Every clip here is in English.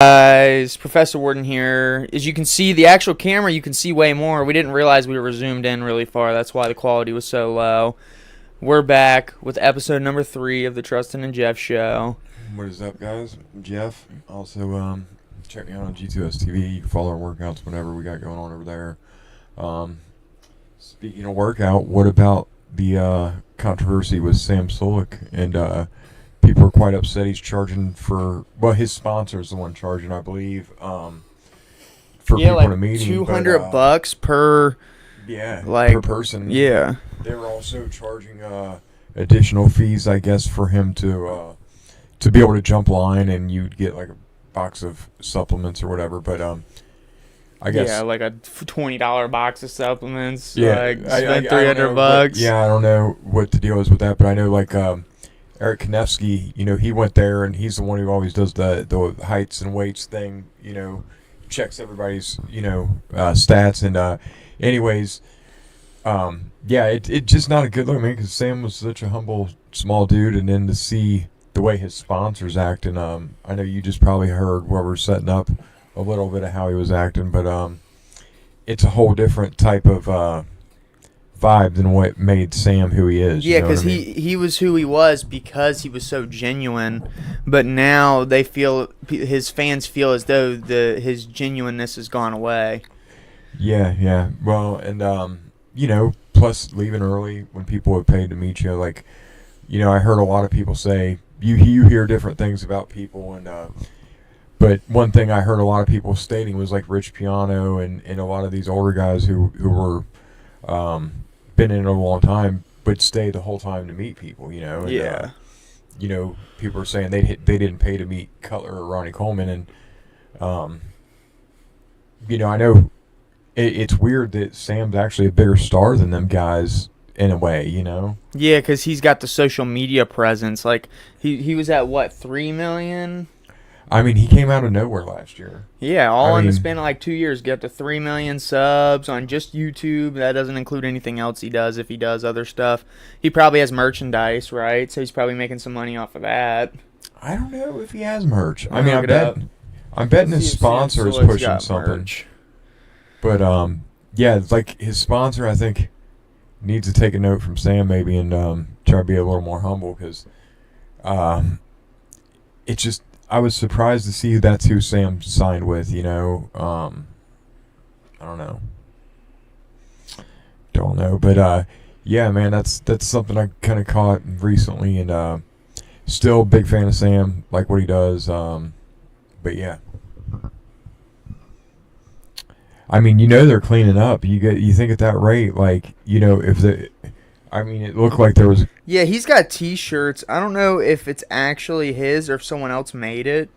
Guys, Professor Warden here. As you can see, the actual camera, you can see way more. We didn't realize we were zoomed in really far. That's why the quality was so low. We're back with episode number 3 of the Trusten and Jeff show. What is up, guys? I'm Jeff. Also, check me out on G2S TV. You can follow our workouts whenever we got going on over there. Speaking of workout, what about the controversy with Sam Solik? And people are quite upset he's charging for, well, his sponsor's the one charging, I believe, for people like in a meeting. $200 per, per person. Yeah. They were also charging additional fees, I guess, for him to be able to jump line, and you'd get like a box of supplements or whatever. But I guess like a $20 box of supplements. Yeah, like I spend $300. $300. I don't know what the deal is with that, but I know like Eric Konevsky, he went there, and he's the one who always does the heights and weights thing. Checks everybody's stats, and anyways. It's just not a good look, man, because Sam was such a humble, small dude, and then to see the way his sponsors act, and I know you just probably heard where we're setting up a little bit of how he was acting, but it's a whole different type of vibe than what made Sam who he is. Yeah, because he was who he was because he was so genuine, but now his fans feel as though his genuineness has gone away. Yeah. Well, and plus leaving early when people have paid to meet you, I heard a lot of people say you hear different things about people, and but one thing I heard a lot of people stating was like Rich Piano and a lot of these older guys who were been in it a long time but stay the whole time to meet people, and, yeah. People are saying they didn't pay to meet Cutler or Ronnie Coleman, and I know it's weird that Sam's actually a bigger star than them guys in a way, Yeah, because he's got the social media presence. Like, he was at, what, 3 million? I mean, he came out of nowhere last year. Yeah, in the span of, like, 2 years, get to 3 million subs on just YouTube. That doesn't include anything else he does if he does other stuff. He probably has merchandise, right? So he's probably making some money off of that. I don't know if he has merch. I'm betting his sponsor is pushing something. Merch. But, like his sponsor, I think, needs to take a note from Sam maybe and try to be a little more humble, because it's just, I was surprised to see that's who Sam signed with, I don't know. But, yeah, man, that's something I kind of caught recently, and still a big fan of Sam, like what he does, but yeah. I mean, they're cleaning up. You think at that rate, it looked like there was. Yeah, he's got T-shirts. I don't know if it's actually his or if someone else made it.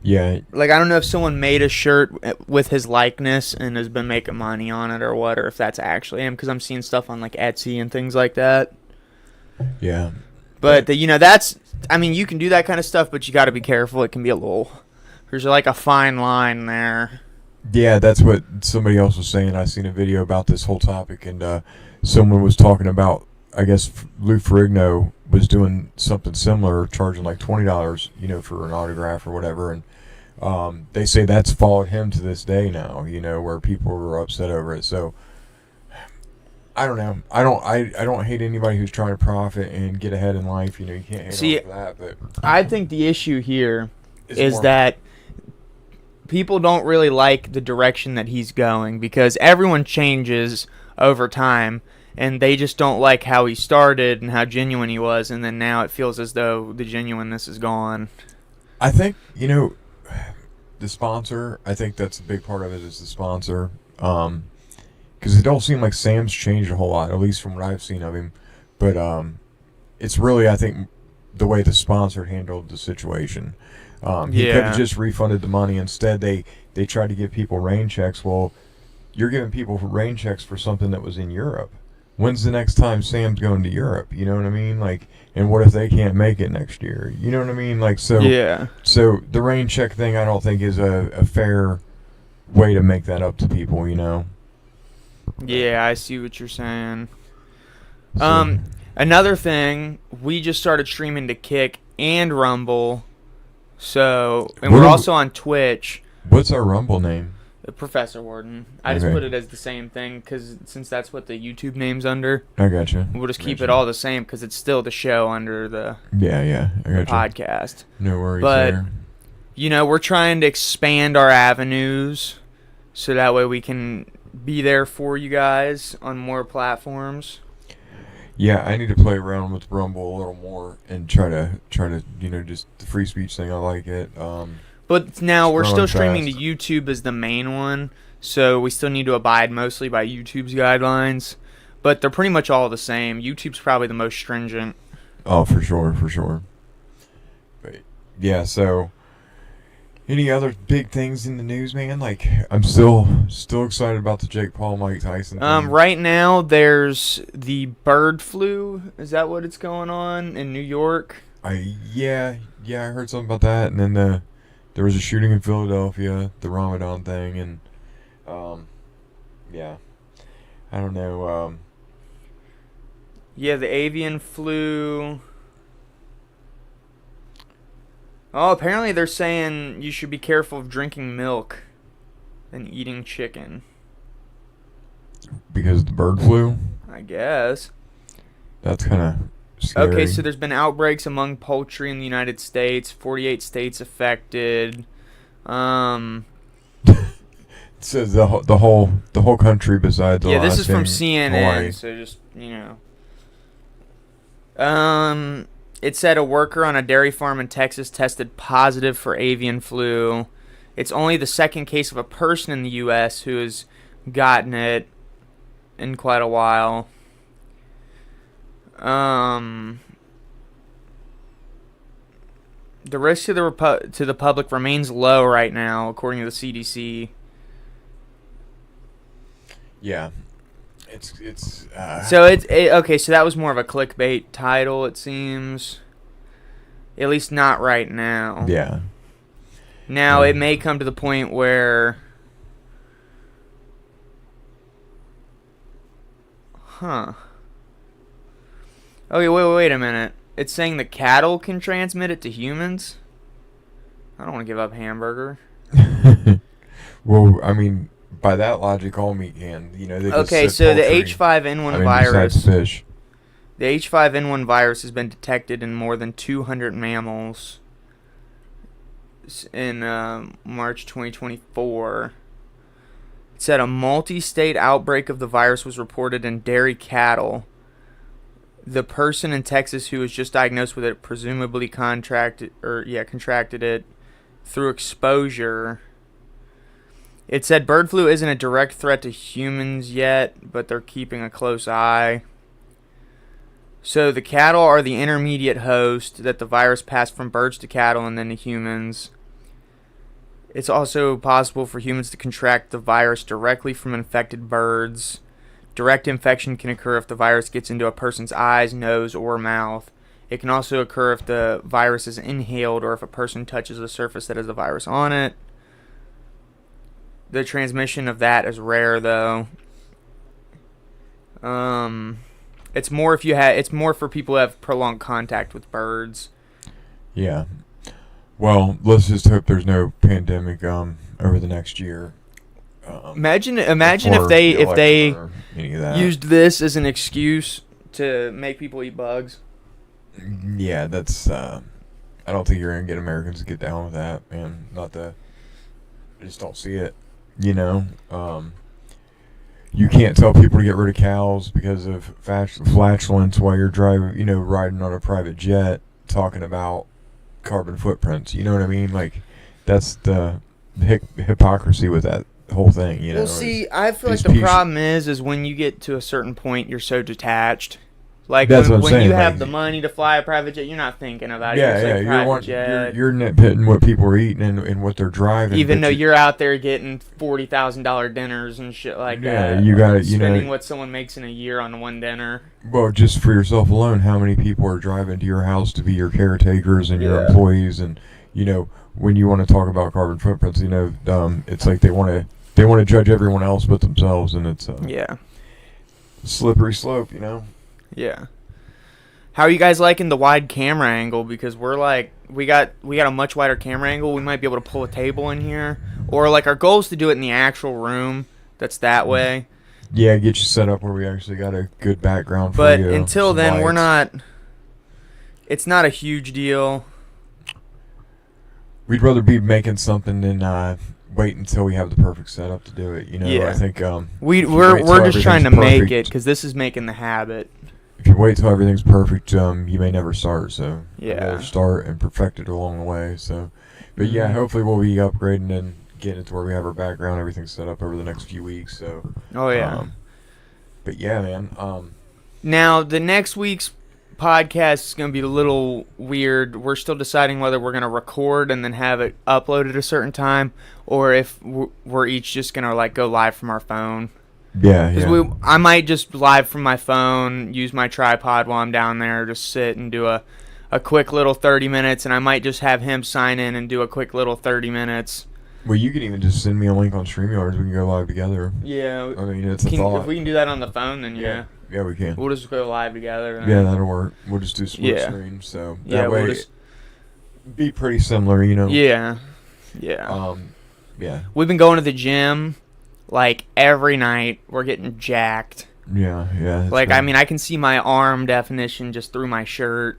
Yeah. Like, I don't know if someone made a shirt with his likeness and has been making money on it or what, or if that's actually him, because I'm seeing stuff on, like, Etsy and things like that. Yeah. But, that's, I mean, you can do that kind of stuff, but you got to be careful. It can be there's like a fine line there. Yeah, that's what somebody else was saying. I seen a video about this whole topic, and someone was talking about, I guess Lou Ferrigno was doing something similar, charging like $20, for an autograph or whatever, and they say that's followed him to this day now, where people were upset over it. So I don't know. I don't hate anybody who's trying to profit and get ahead in life. You can't hate on that. But I think the issue here is that people don't really like the direction that he's going, because everyone changes over time, and they just don't like how he started and how genuine he was, and then now it feels as though the genuineness is gone. I think, the sponsor, I think that's a big part of it, is the sponsor, because it don't seem like Sam's changed a whole lot, at least from what I've seen of him, but it's really, I think, the way the sponsor handled the situation. He could have just refunded the money. Instead, they tried to give people rain checks. Well, you're giving people rain checks for something that was in Europe. When's the next time Sam's going to Europe? You know what I mean? Like, and what if they can't make it next year? You know what I mean? Like, so yeah. So the rain check thing, I don't think is a fair way to make that up to people. Yeah, I see what you're saying. Another thing, we just started streaming to Kick and Rumble So, and we're also on Twitch. What's our Rumble name? Professor Warden. I just put it as the same thing because since that's what the YouTube name's under. I gotcha. We'll just keep it all the same because it's still the show under the I gotcha. podcast. No worries there. But, we're trying to expand our avenues so that way we can be there for you guys on more platforms. Yeah, I need to play around with Rumble a little more and try to just the free speech thing. I like it. But now we're still streaming to YouTube as the main one, so we still need to abide mostly by YouTube's guidelines. But they're pretty much all the same. YouTube's probably the most stringent. Oh, for sure. But yeah, so any other big things in the news, man? Like, I'm still excited about the Jake Paul, Mike Tyson thing. Right now, there's the bird flu. Is that what it's going on in New York? Yeah, I heard something about that, and then there was a shooting in Philadelphia, the Ramadan thing, and yeah, I don't know. Yeah, the avian flu. Oh, apparently they're saying you should be careful of drinking milk and eating chicken. Because of the bird flu? I guess. That's kind of scary. Okay, so there's been outbreaks among poultry in the United States. 48 states affected. It says the whole country besides Alaska. Yeah, this is from CNN, Hawaii. so just, It said a worker on a dairy farm in Texas tested positive for avian flu. It's only the second case of a person in the U.S. who has gotten it in quite a while. The risk to the public remains low right now, according to the CDC. Yeah. So okay, so that was more of a clickbait title, it seems. At least not right now. Yeah. Now it may come to the point where, okay, wait a minute. It's saying the cattle can transmit it to humans? I don't want to give up hamburger. Well, I mean, by that logic, all meat can. Okay, so the H5N1 virus. Besides fish. The H5N1 virus has been detected in more than 200 mammals in March 2024. It said a multi-state outbreak of the virus was reported in dairy cattle. The person in Texas who was just diagnosed with it presumably contracted it through exposure. It said bird flu isn't a direct threat to humans yet, but they're keeping a close eye. So the cattle are the intermediate host that the virus passed from birds to cattle and then to humans. It's also possible for humans to contract the virus directly from infected birds. Direct infection can occur if the virus gets into a person's eyes, nose, or mouth. It can also occur if the virus is inhaled or if a person touches a surface that has the virus on it. The transmission of that is rare, though. It's more for people who have prolonged contact with birds. Yeah. Well, let's just hope there's no pandemic over the next year. Imagine if they used this as an excuse to make people eat bugs. Yeah, that's. I don't think you're gonna get Americans to get down with that, man. I just don't see it. You can't tell people to get rid of cows because of flatulence while you're driving, riding on a private jet, talking about carbon footprints. You know what I mean? Like, that's the hypocrisy with that whole thing. Well, see, I feel like the problem is when you get to a certain point, you're so detached. Like, when you have the money to fly a private jet, you're not thinking about it. You're nitpicking what people are eating and what they're driving. Even though you're out there getting $40,000 dinners and shit like that. Yeah, you got it. Spending what someone makes in a year on one dinner. Well, just for yourself alone, how many people are driving to your house to be your caretakers and your employees? And when you want to talk about carbon footprints, it's like they want to judge everyone else but themselves, and it's slippery slope, Yeah. How are you guys liking the wide camera angle? Because we're like, we got a much wider camera angle. We might be able to pull a table in here, or like our goal is to do it in the actual room that's that way. Yeah, get you set up where we actually got a good background for But you. until then, lights. we're not. It's not a huge deal. We'd rather be making something than wait until we have the perfect setup to do it. You know, Yeah. I think We're just trying to make it perfect, because this is making the habit. if you wait till everything's perfect, you may never start. So Yeah. you better start and perfect it along the way. So, but yeah, Mhm. hopefully we'll be upgrading and getting it to where we have our background, everything set up over the next few weeks. So. Oh yeah. But yeah, man. Now the next week's podcast is going to be a little weird. We're still deciding whether we're going to record and then have it uploaded at a certain time, or if we're each just going to like go live from our phone. Yeah, yeah. Because I might just live from my phone, use my tripod while I'm down there, just sit and do a quick little 30 minutes, and I might just have him sign in and do a quick little 30 minutes. Well, you can even just send me a link on StreamYard. We can go live together. Yeah. I mean, it's a thought. If we can do that on the phone, then yeah. Yeah, we can. We'll just go live together. Yeah, that'll work. We'll just do split Yeah. screen. So Yeah, that way we'll just be pretty similar, you know. Yeah. Yeah. Yeah. We've been going to the gym like every night. We're getting jacked. Yeah, yeah. Like, I mean, I can see my arm definition just through my shirt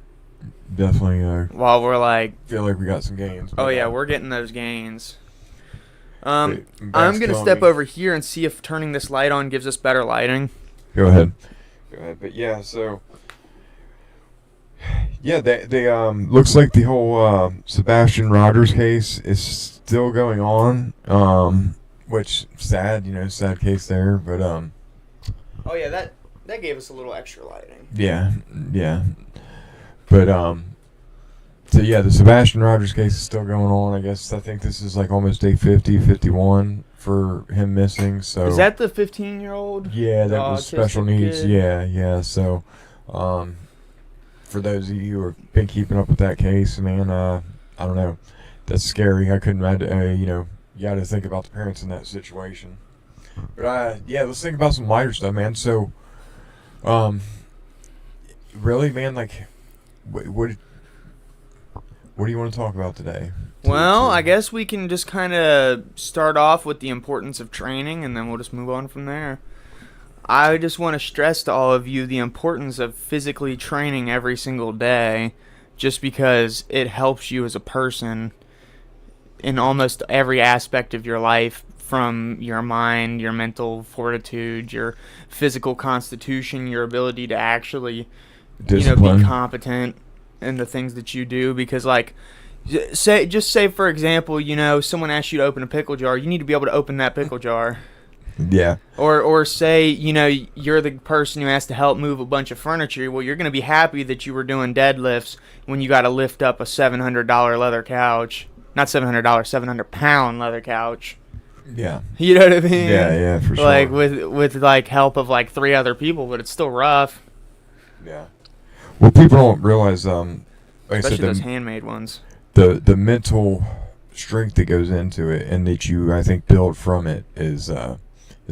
definitely while we're like, feel like we got some gains. oh yeah, we're getting those gains. Hey, I'm Max gonna telling step me- over here and see if turning this light on gives us better lighting. Go ahead. But yeah, so yeah, they looks like the whole Sebastian Rogers case is still going on. Which sad, sad case there, but Oh yeah, that gave us a little extra lighting. yeah. But so yeah, the Sebastian Rogers case is still going on. I think this is like almost day 50, 51 for him missing. So Is that the 15-year-old? yeah, that was special autistic needs. kid? Yeah. So, for those of you who have been keeping up with that case, man, I don't know, that's scary. I couldn't imagine. You got to think about the parents in that situation. But yeah, let's think about some lighter stuff, man. So, really, man, like, what do you want to talk about today? Well, I guess we can just kind of start off with the importance of training, and then we'll just move on from there. I just want to stress to all of you the importance of physically training every single day, just because it helps you as a person in almost every aspect of your life, from your mind, your mental fortitude, your physical constitution, your ability to actually, Discipline. be competent in the things that you do. Because, like, say for example, someone asks you to open a pickle jar, you need to be able to open that pickle jar. Yeah. Or say, you're the person who has to help move a bunch of furniture. Well, you're going to be happy that you were doing deadlifts when you got to lift up a $700 leather couch. Not $700, 700-pound leather couch. Yeah. You know what I mean? Yeah, for sure. Like, with like, help of, like, 3 other people, but it's still rough. Yeah. Well, people don't realize, like Especially I said, those handmade ones. the mental strength that goes into it, and that you, I think, build from it is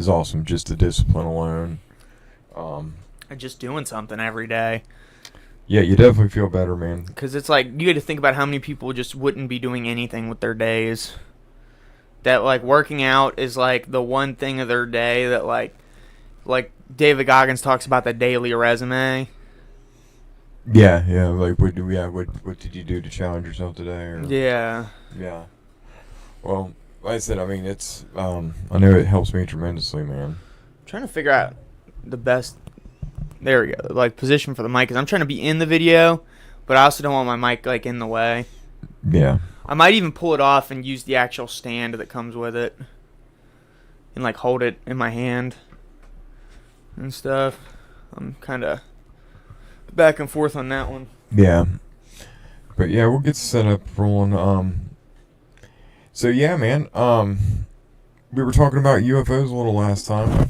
awesome. Just the discipline alone. And just doing something every day. Yeah, you definitely feel better, man. Because it's like, you got to think about how many people just wouldn't be doing anything with their days. That, like, working out is, like, the one thing of their day that, like David Goggins talks about, the daily resume. Yeah. Like, what did you do to challenge yourself today? Or, Yeah. Yeah. Well, like I said, I mean, it's I know it helps me tremendously, man. I'm trying to figure out the best, there we go, like, position for the mic. Because I'm trying to be in the video, but I also don't want my mic, like, in the way. Yeah. I might even pull it off and use the actual stand that comes with it. And, like, hold it in my hand and stuff. I'm kind of back and forth on that one. Yeah. But yeah, we'll get set up rolling. So yeah, man. We were talking about UFOs a little last time.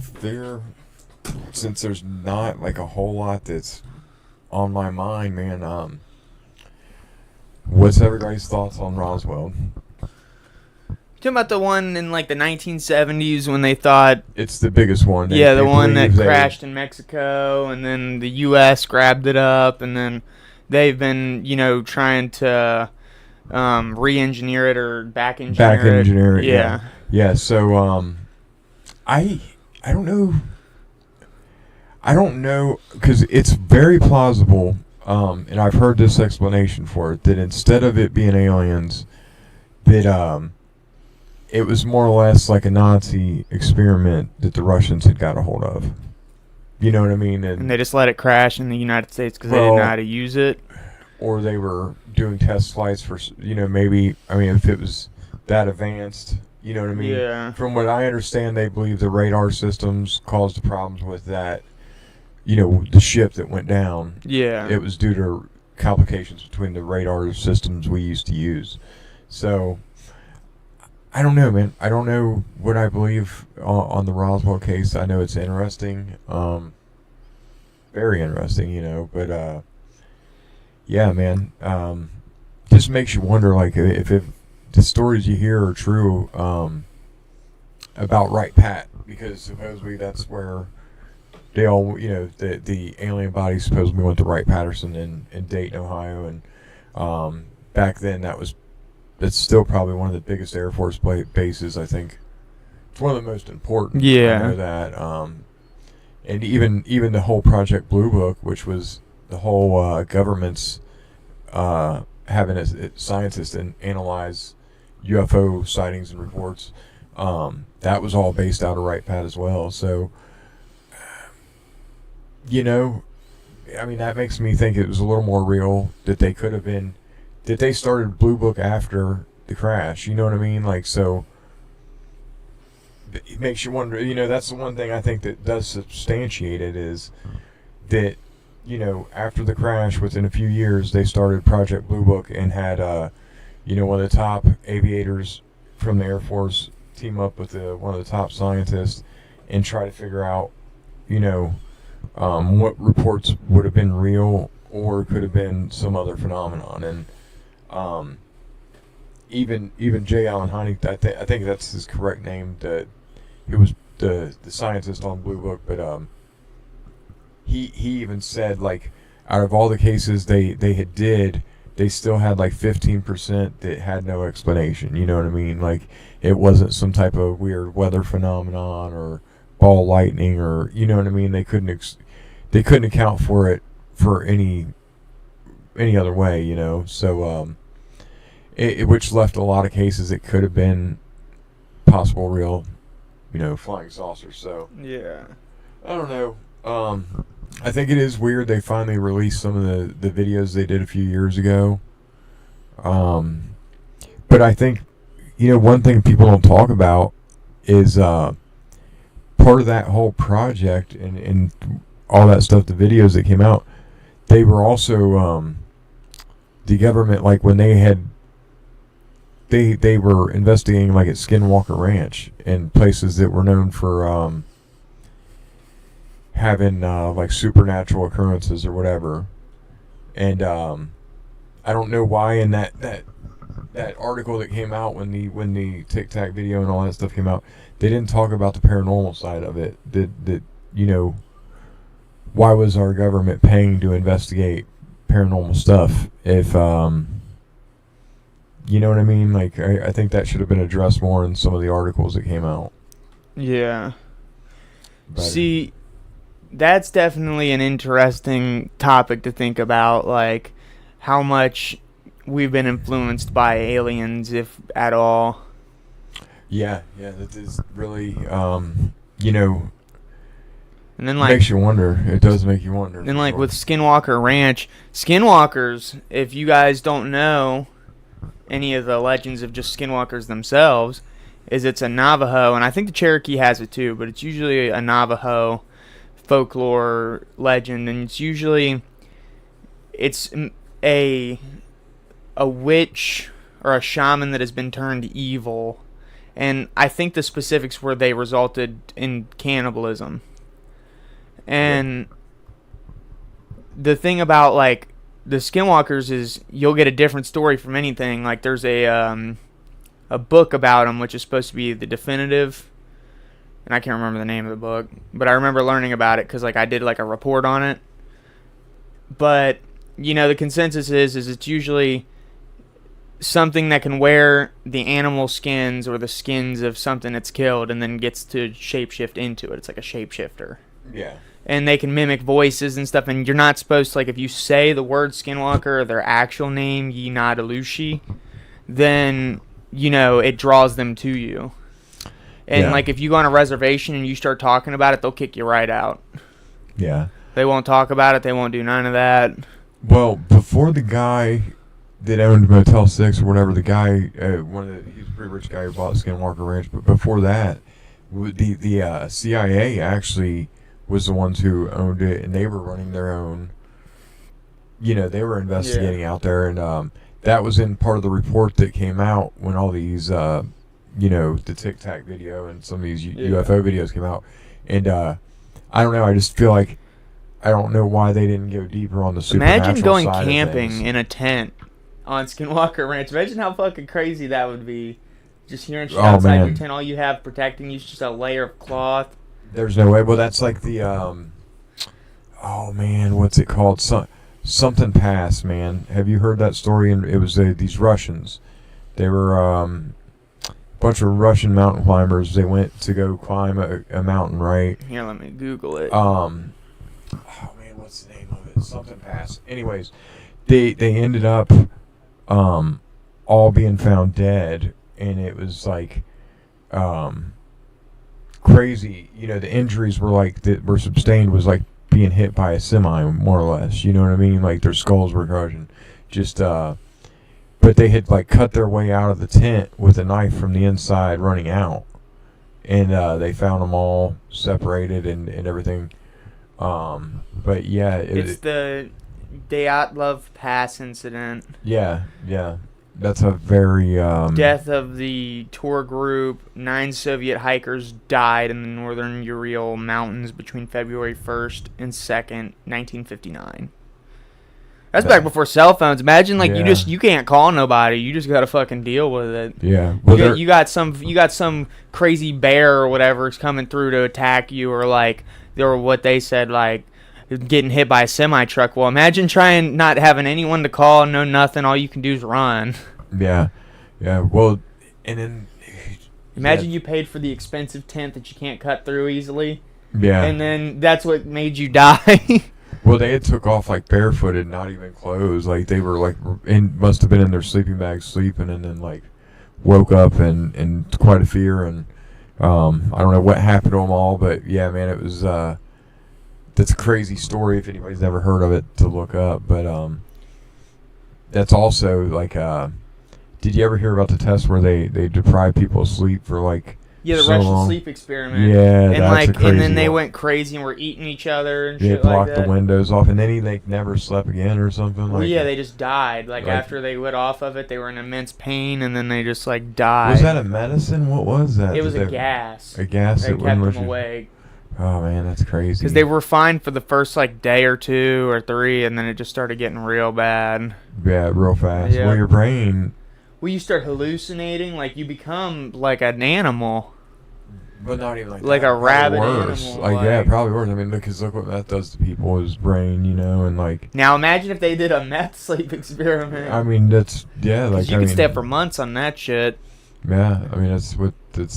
Since there's not like a whole lot that's on my mind, man. What's everybody's thoughts on Roswell? talking about the one in like the 1970s when they thought It's the biggest one. the one that crashed in Mexico, and then the U.S. grabbed it up, and then they've been, trying to re-engineer it or back-engineer it. Yeah. Yeah, so I don't know. I don't know, because it's very plausible, and I've heard this explanation for it, that instead of it being aliens, that it was more or less like a Nazi experiment that the Russians had got a hold of. You know what I mean? And they just let it crash in the United States because they didn't know how to use it. Or they were doing test flights for, maybe, if it was that advanced, you know what I mean? Yeah. From what I understand, they believe the radar systems caused the problems with that, the ship that went down. Yeah. It was due to complications between the radar systems we used to use. So, I don't know, man. I don't know what I believe on the Roswell case. I know it's interesting. Very interesting, but, yeah, man. Just makes you wonder, like, if the stories you hear are true about Wright Pat, because supposedly that's where they all, the alien body supposedly went to Wright-Patterson in Dayton, Ohio, and back then that's still probably one of the biggest Air Force bases, I think. It's one of the most important. Yeah. I know that. And even the whole Project Blue Book, which was the whole government's having a scientist analyze UFO sightings and reports, that was all based out of Wright-Pat as well. So, that makes me think it was a little more real, that they could have been, that they started Blue Book after the crash. You know what I mean? Like, so it makes you wonder. That's the one thing I think that does substantiate it, is that, after the crash, within a few years, they started Project Blue Book and had, one of the top aviators from the Air Force team up with one of the top scientists and try to figure out, what reports would have been real or could have been some other phenomenon. And even J. Allen Hynek, I think that's his correct name, that he was the scientist on Blue Book, but he even said, like, out of all the cases they still had like 15% that had no explanation. You know what I mean? Like, it wasn't some type of weird weather phenomenon or ball lightning, or, you know what I mean? They couldn't account for it for any other way, So which left a lot of cases it could have been possible real, flying saucers. So yeah, I don't know. I think it is weird they finally released some of the videos they did a few years ago. But I think, one thing people don't talk about is part of that whole project and all that stuff, the videos that came out, they were also the government, like, when they were investigating, like, at Skinwalker Ranch and places that were known for having like supernatural occurrences or whatever. And I don't know why in that article that came out when the Tic Tac video and all that stuff came out, they didn't talk about the paranormal side of it. That why was our government paying to investigate paranormal stuff if you know what I mean? Like, I think that should have been addressed more in some of the articles that came out. Yeah. But, see, that's definitely an interesting topic to think about, like how much we've been influenced by aliens, if at all. Yeah, that is really, and then, it like, makes you wonder. It does make you wonder. Then, like, with Skinwalker Ranch, Skinwalkers, if you guys don't know any of the legends of just Skinwalkers themselves, is it's a Navajo, and I think the Cherokee has it too, but it's usually a Navajo folklore legend, and it's a witch or a shaman that has been turned evil, and I think the specifics were they resulted in cannibalism. And the thing about, like, the Skinwalkers is you'll get a different story from anything. Like, there's a a book about him, which is supposed to be the definitive. And I can't remember the name of the book, but I remember learning about it because like I did like a report on it. But the consensus is it's usually something that can wear the animal skins or the skins of something that's killed and then gets to shapeshift into it. It's like a shapeshifter. Yeah. And they can mimic voices and stuff, and you're not supposed to, like, if you say the word Skinwalker or their actual name, Yinad Alushi, then, it draws them to you. And, like, if you go on a reservation and you start talking about it, they'll kick you right out. Yeah. They won't talk about it. They won't do none of that. Well, before the guy that owned Motel 6 or whatever, the guy, he's a pretty rich guy who bought Skinwalker Ranch, but before that, the CIA actually was the ones who owned it, and they were running their own, they were investigating out there, and that was in part of the report that came out when all these, the Tic Tac video and some of these UFO videos came out, and I don't know, I just feel like, I don't know why they didn't go deeper on the supernatural Imagine going side camping of things. in a tent on Skinwalker Ranch. Imagine how fucking crazy that would be. Just hearing shit Oh, outside man. your tent, all you have protecting you is just a layer of cloth. There's no way. Well, that's like the, oh man, what's it called? Something Pass, man. Have you heard that story? And it was these Russians. They were a bunch of Russian mountain climbers. They went to go climb a mountain, right? Here, let me Google it. Oh man, what's the name of it? Something Pass. Anyways, they ended up all being found dead, and it was like crazy. The injuries were like that were sustained was like being hit by a semi, more or less. You know what I mean? Like their skulls were crushing. Just but they had like cut their way out of the tent with a knife from the inside, running out, and they found them all separated and everything. But yeah, it's the Dyatlov Pass incident. Yeah. That's a very Death of the tour group. 9 Soviet hikers died in the northern Ural Mountains between February 1st and 2nd, 1959. That's back before cell phones. Imagine you can't call nobody. You just gotta fucking deal with it. Yeah. Well, you got some crazy bear or whatever is coming through to attack you, or what they said, like getting hit by a semi truck. Well, imagine trying not having anyone to call, no nothing. All you can do is run. Yeah. Well, and then imagine you paid for the expensive tent that you can't cut through easily. Yeah. And then that's what made you die. Well, they had took off like barefooted, not even clothes. Like they were like must have been in their sleeping bags sleeping, and then like woke up in quite a fear. And I don't know what happened to them all, but yeah, man, it was. That's a crazy story if anybody's never heard of it to look up. But that's also like, did you ever hear about the test where they deprive people of sleep for like the so Russian long? sleep experiment. Yeah, and that's a crazy and then they one. went crazy and were eating each other and Yeah, shit like blocked that. the windows off, and then he like never slept again or something. Well, like yeah, they just died. Like after they went off of it, they were in immense pain, and then they just like died. Was that a medicine? What was that? It was a gas. A gas that that kept wouldn't them awake. Oh man, that's crazy. Because they were fine for the first like day or 2 or 3, and then it just started getting real bad. Yeah, real fast. Yeah. Well, your brain. Well, you start hallucinating, like you become like an animal. But not even like that. a rabid worse. animal. Like yeah, probably worse. I mean, because look what that does to people's brain, and like. Now imagine if they did a meth sleep experiment. I mean, that's like you could stay up for months on that shit. Yeah, I mean that's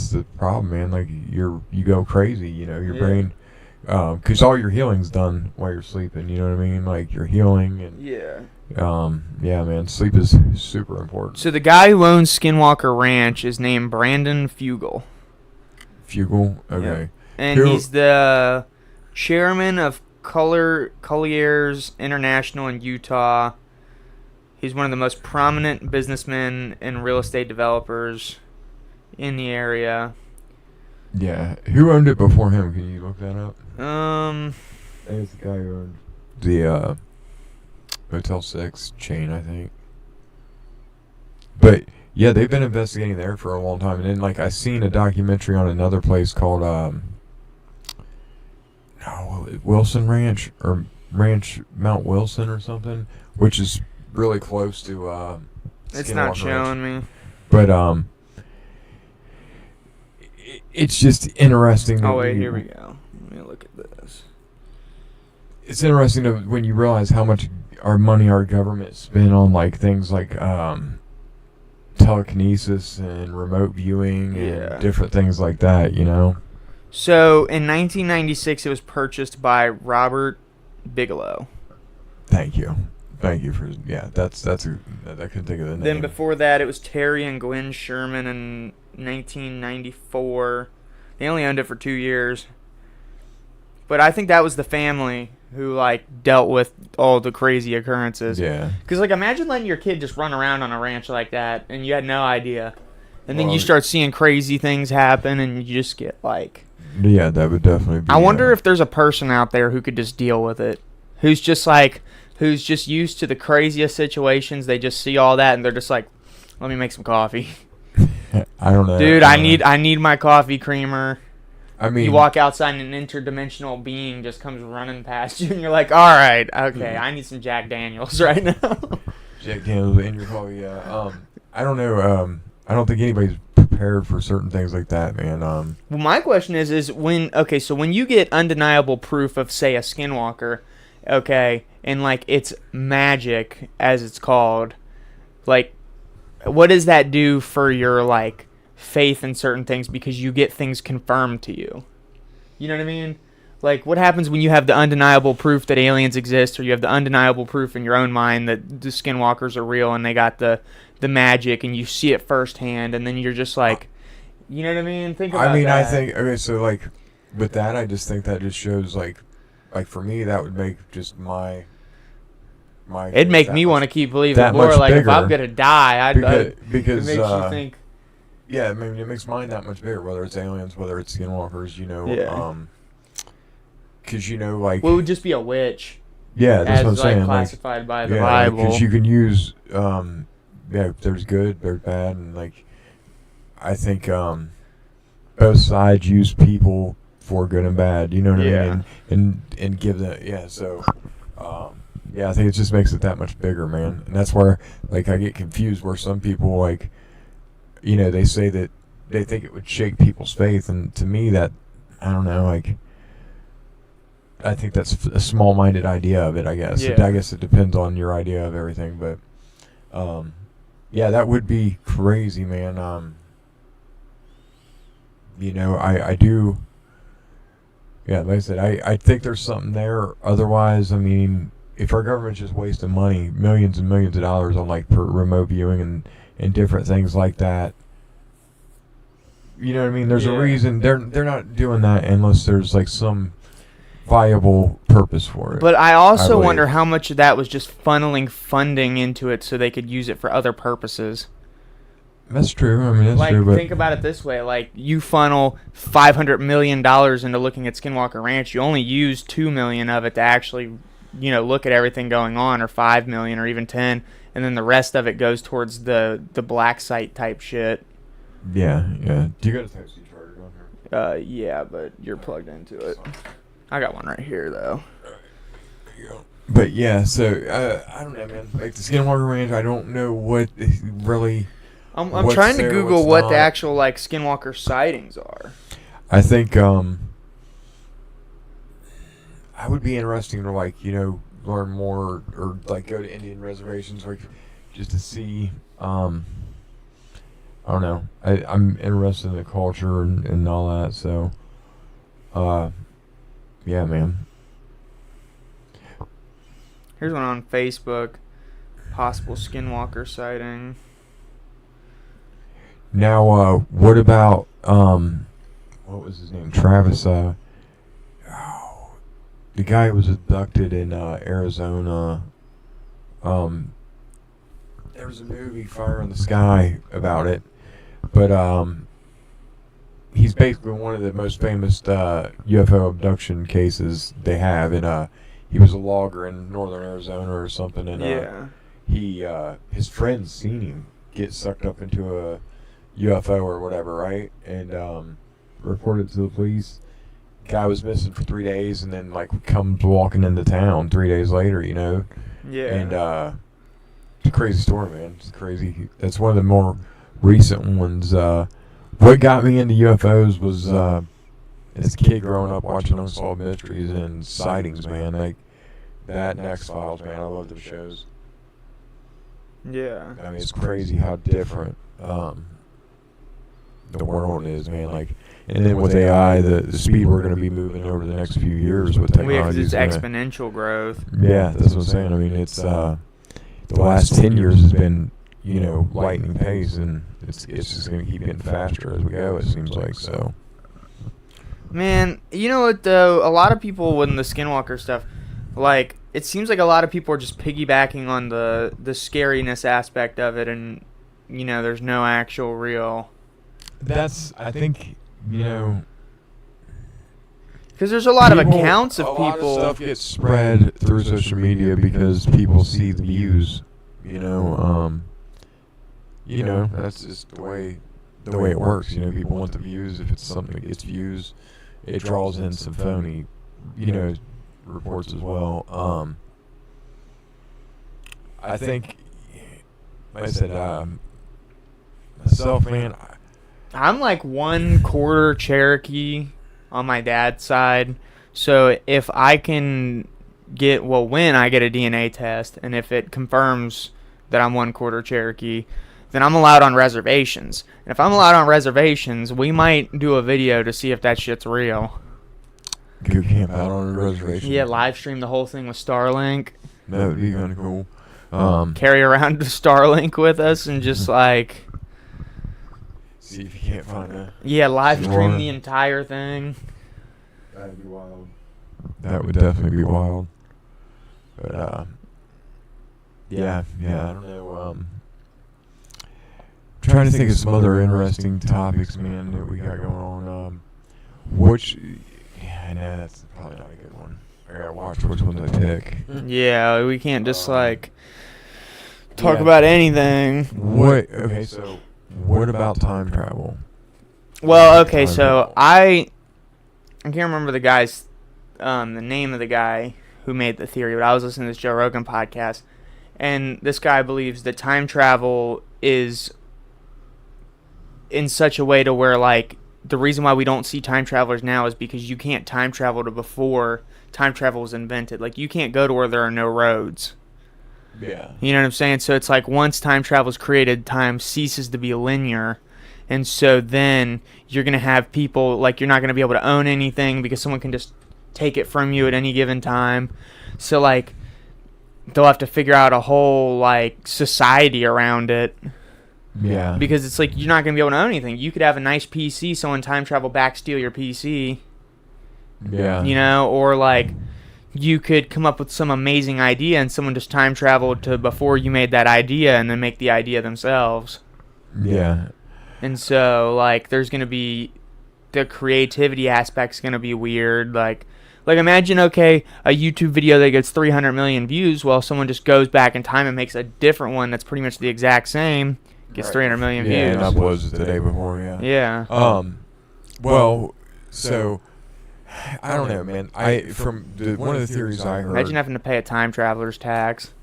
the problem, man. Like you go crazy, your brain, because all your healing's done while you're sleeping. You know what I mean? Like you're healing and yeah, man. Sleep is super important. So the guy who owns Skinwalker Ranch is named Brandon Fugel. Fugel, okay. Yep. And he's the chairman of Colliers International in Utah. He's one of the most prominent businessmen and real estate developers in the area. Yeah. Who owned it before him? Can you look that up? I think it's the guy who owned the Motel 6 chain, I think. But yeah, they've been investigating there for a long time. And then like I seen a documentary on another place called Wilson Ranch or Ranch Mount Wilson or something, which is really close to it's not showing me. But it's just interesting. Oh wait, here we go. Let me look at this. It's interesting when you realize how much our money our government spent on like things like telekinesis and remote viewing and different things like that, you know. So in 1996, it was purchased by Robert Bigelow. Thank you for that's I couldn't think of the name. Then before that, it was Terry and Gwen Sherman in 1994. They only owned it for 2 years, but I think that was the family who like dealt with all the crazy occurrences. Yeah. Because like imagine letting your kid just run around on a ranch like that, and you had no idea, and then you start seeing crazy things happen, and you just get like. Yeah, that would definitely be. I wonder if there's a person out there who could just deal with it, who's just used to the craziest situations. They just see all that, and they're just like, let me make some coffee. I don't know. Dude, I need my coffee creamer. I mean, you walk outside and an interdimensional being just comes running past you, and you're like, all right, okay, I need some Jack Daniels right now. Jack Daniels in your coffee, yeah. I don't know. I don't think anybody's prepared for certain things like that, man. Well, my question is when you get undeniable proof of, say, a skinwalker, okay, and like it's magic as it's called, like, what does that do for your like faith in certain things because you get things confirmed to you? You know what I mean? Like, what happens when you have the undeniable proof that aliens exist, or you have the undeniable proof in your own mind that the skinwalkers are real and they got the magic, and you see it firsthand, and then you're just like, you know what I mean? Think about that. I think, okay, so like with that, I just think that just shows like for me, that would make just my it'd make me want to keep believing more. Like, if I'm gonna die, because it makes you think. Yeah, I mean, it makes mine that much bigger. Whether it's aliens, whether it's skinwalkers, you know. Yeah. Because you know, like. Well, it would just be a witch. Yeah, that's what I'm saying. Like, classified by the Bible. Because you can use, there's good, there's bad, and like, I think both sides use people for good and bad. You know what I mean? And give them, so. I think it just makes it that much bigger, man. And that's where, like, I get confused where some people, like, you know, they say that they think it would shake people's faith. And to me, that, I don't know, like, I think that's a small-minded idea of it, I guess. Yeah. I guess it depends on your idea of everything. But, that would be crazy, man. You know, I do, like I said, I think there's something there. Otherwise, I mean, if our government's just wasting money, millions and millions of dollars on like remote viewing and different things like that, you know what I mean? There's a reason they're not doing that unless there's like some viable purpose for it. But I also wonder how much of that was just funneling funding into it so they could use it for other purposes. That's true. I mean, that's like, true. But think about it this way: like, you funnel $500 million into looking at Skinwalker Ranch, you only use $2 million of it to actually, you know, look at everything going on, or $5 million, or even 10, and then the rest of it goes towards the black site type shit. Yeah. Do you got a Type-C charger on here? Yeah, but you're plugged into it. I got one right here though. There you go. But yeah, so I don't know, man. Like the Skinwalker Ranch, I don't know what really. I'm trying to Google what the actual like Skinwalker sightings are. I think I would be interesting to like, you know, learn more or like go to Indian reservations like just to see. I don't know. I'm interested in the culture and all that. So, yeah, man. Here's one on Facebook. Possible Skinwalker sighting. Now, what about what was his name? Travis. The guy who was abducted in Arizona. There was a movie, Fire in the Sky, about it, but he's basically one of the most famous UFO abduction cases they have, and he was a logger in northern Arizona or something, and his friends seen him get sucked up into a UFO or whatever, right? And reported to the police. Guy was missing for 3 days, and then like comes walking into town 3 days later, you know. Yeah. And it's a crazy story, man. It's crazy. That's one of the more recent ones. what got me into UFOs was as a kid growing up watching Unsolved Mysteries and Sightings, man. Like that and X-Files, man. I love those shows. Yeah. I mean, it's crazy how different the world is, man. Like, and then with AI, the speed we're going to be moving over the next few years with technology. It's exponential growth. Yeah, that's what I'm saying. I mean, it's the last 10 years has been, lightning pace, and it's just going to keep getting faster as we go, it seems like, so. Man, you know what, though? A lot of people, when the Skinwalker stuff, like, it seems like a lot of people are just piggybacking on the scariness aspect of it, and, there's no actual real... I think, because there's a lot of accounts of people... A lot of stuff gets spread through social media because people see the views, that's just the way it works. People want the views. If it's something that gets views, it draws in some phony, reports as well. I think, like I said, myself, man, I'm like 1/4 Cherokee on my dad's side. So if I can when I get a DNA test, and if it confirms that I'm 1/4 Cherokee, then I'm allowed on reservations. And if I'm allowed on reservations, we might do a video to see if that shit's real. Go camp out on a reservation. Yeah, live stream the whole thing with Starlink. That would be kind of cool. Carry around the Starlink with us and just like... See if you can't find it. Yeah, live stream the entire thing. That'd be wild. That would definitely be wild. But, yeah, I don't know. Trying to think of some other interesting topics, man, that we got going on. I know that's probably not a good one. I gotta watch which ones I pick. Yeah, we can't just talk about anything. Okay, so what about time travel? Well, okay, so I can't remember the name of the guy who made the theory, but I was listening to this Joe Rogan podcast, and this guy believes that time travel is in such a way to where, like, the reason why we don't see time travelers now is because you can't time travel to before time travel was invented. Like, you can't go to where there are no roads. Yeah. You know what I'm saying? So it's like once time travel is created, time ceases to be linear. And so then you're going to have people, like, you're not going to be able to own anything because someone can just take it from you at any given time. So, like, they'll have to figure out a whole, like, society around it. Yeah. Because it's like you're not going to be able to own anything. You could have a nice PC, someone time travel back, steal your PC. Yeah. Or, like, you could come up with some amazing idea and someone just time traveled to before you made that idea and then make the idea themselves. Yeah. And so, like, there's going to be... the creativity aspect's going to be weird. Like, imagine, okay, a YouTube video that gets 300 million views, well, someone just goes back in time and makes a different one that's pretty much the exact same, gets 300 million views. Yeah, and that was the day before, yeah. Yeah. Well, so... I don't know, man. One of the theories I heard... Imagine having to pay a time traveler's tax.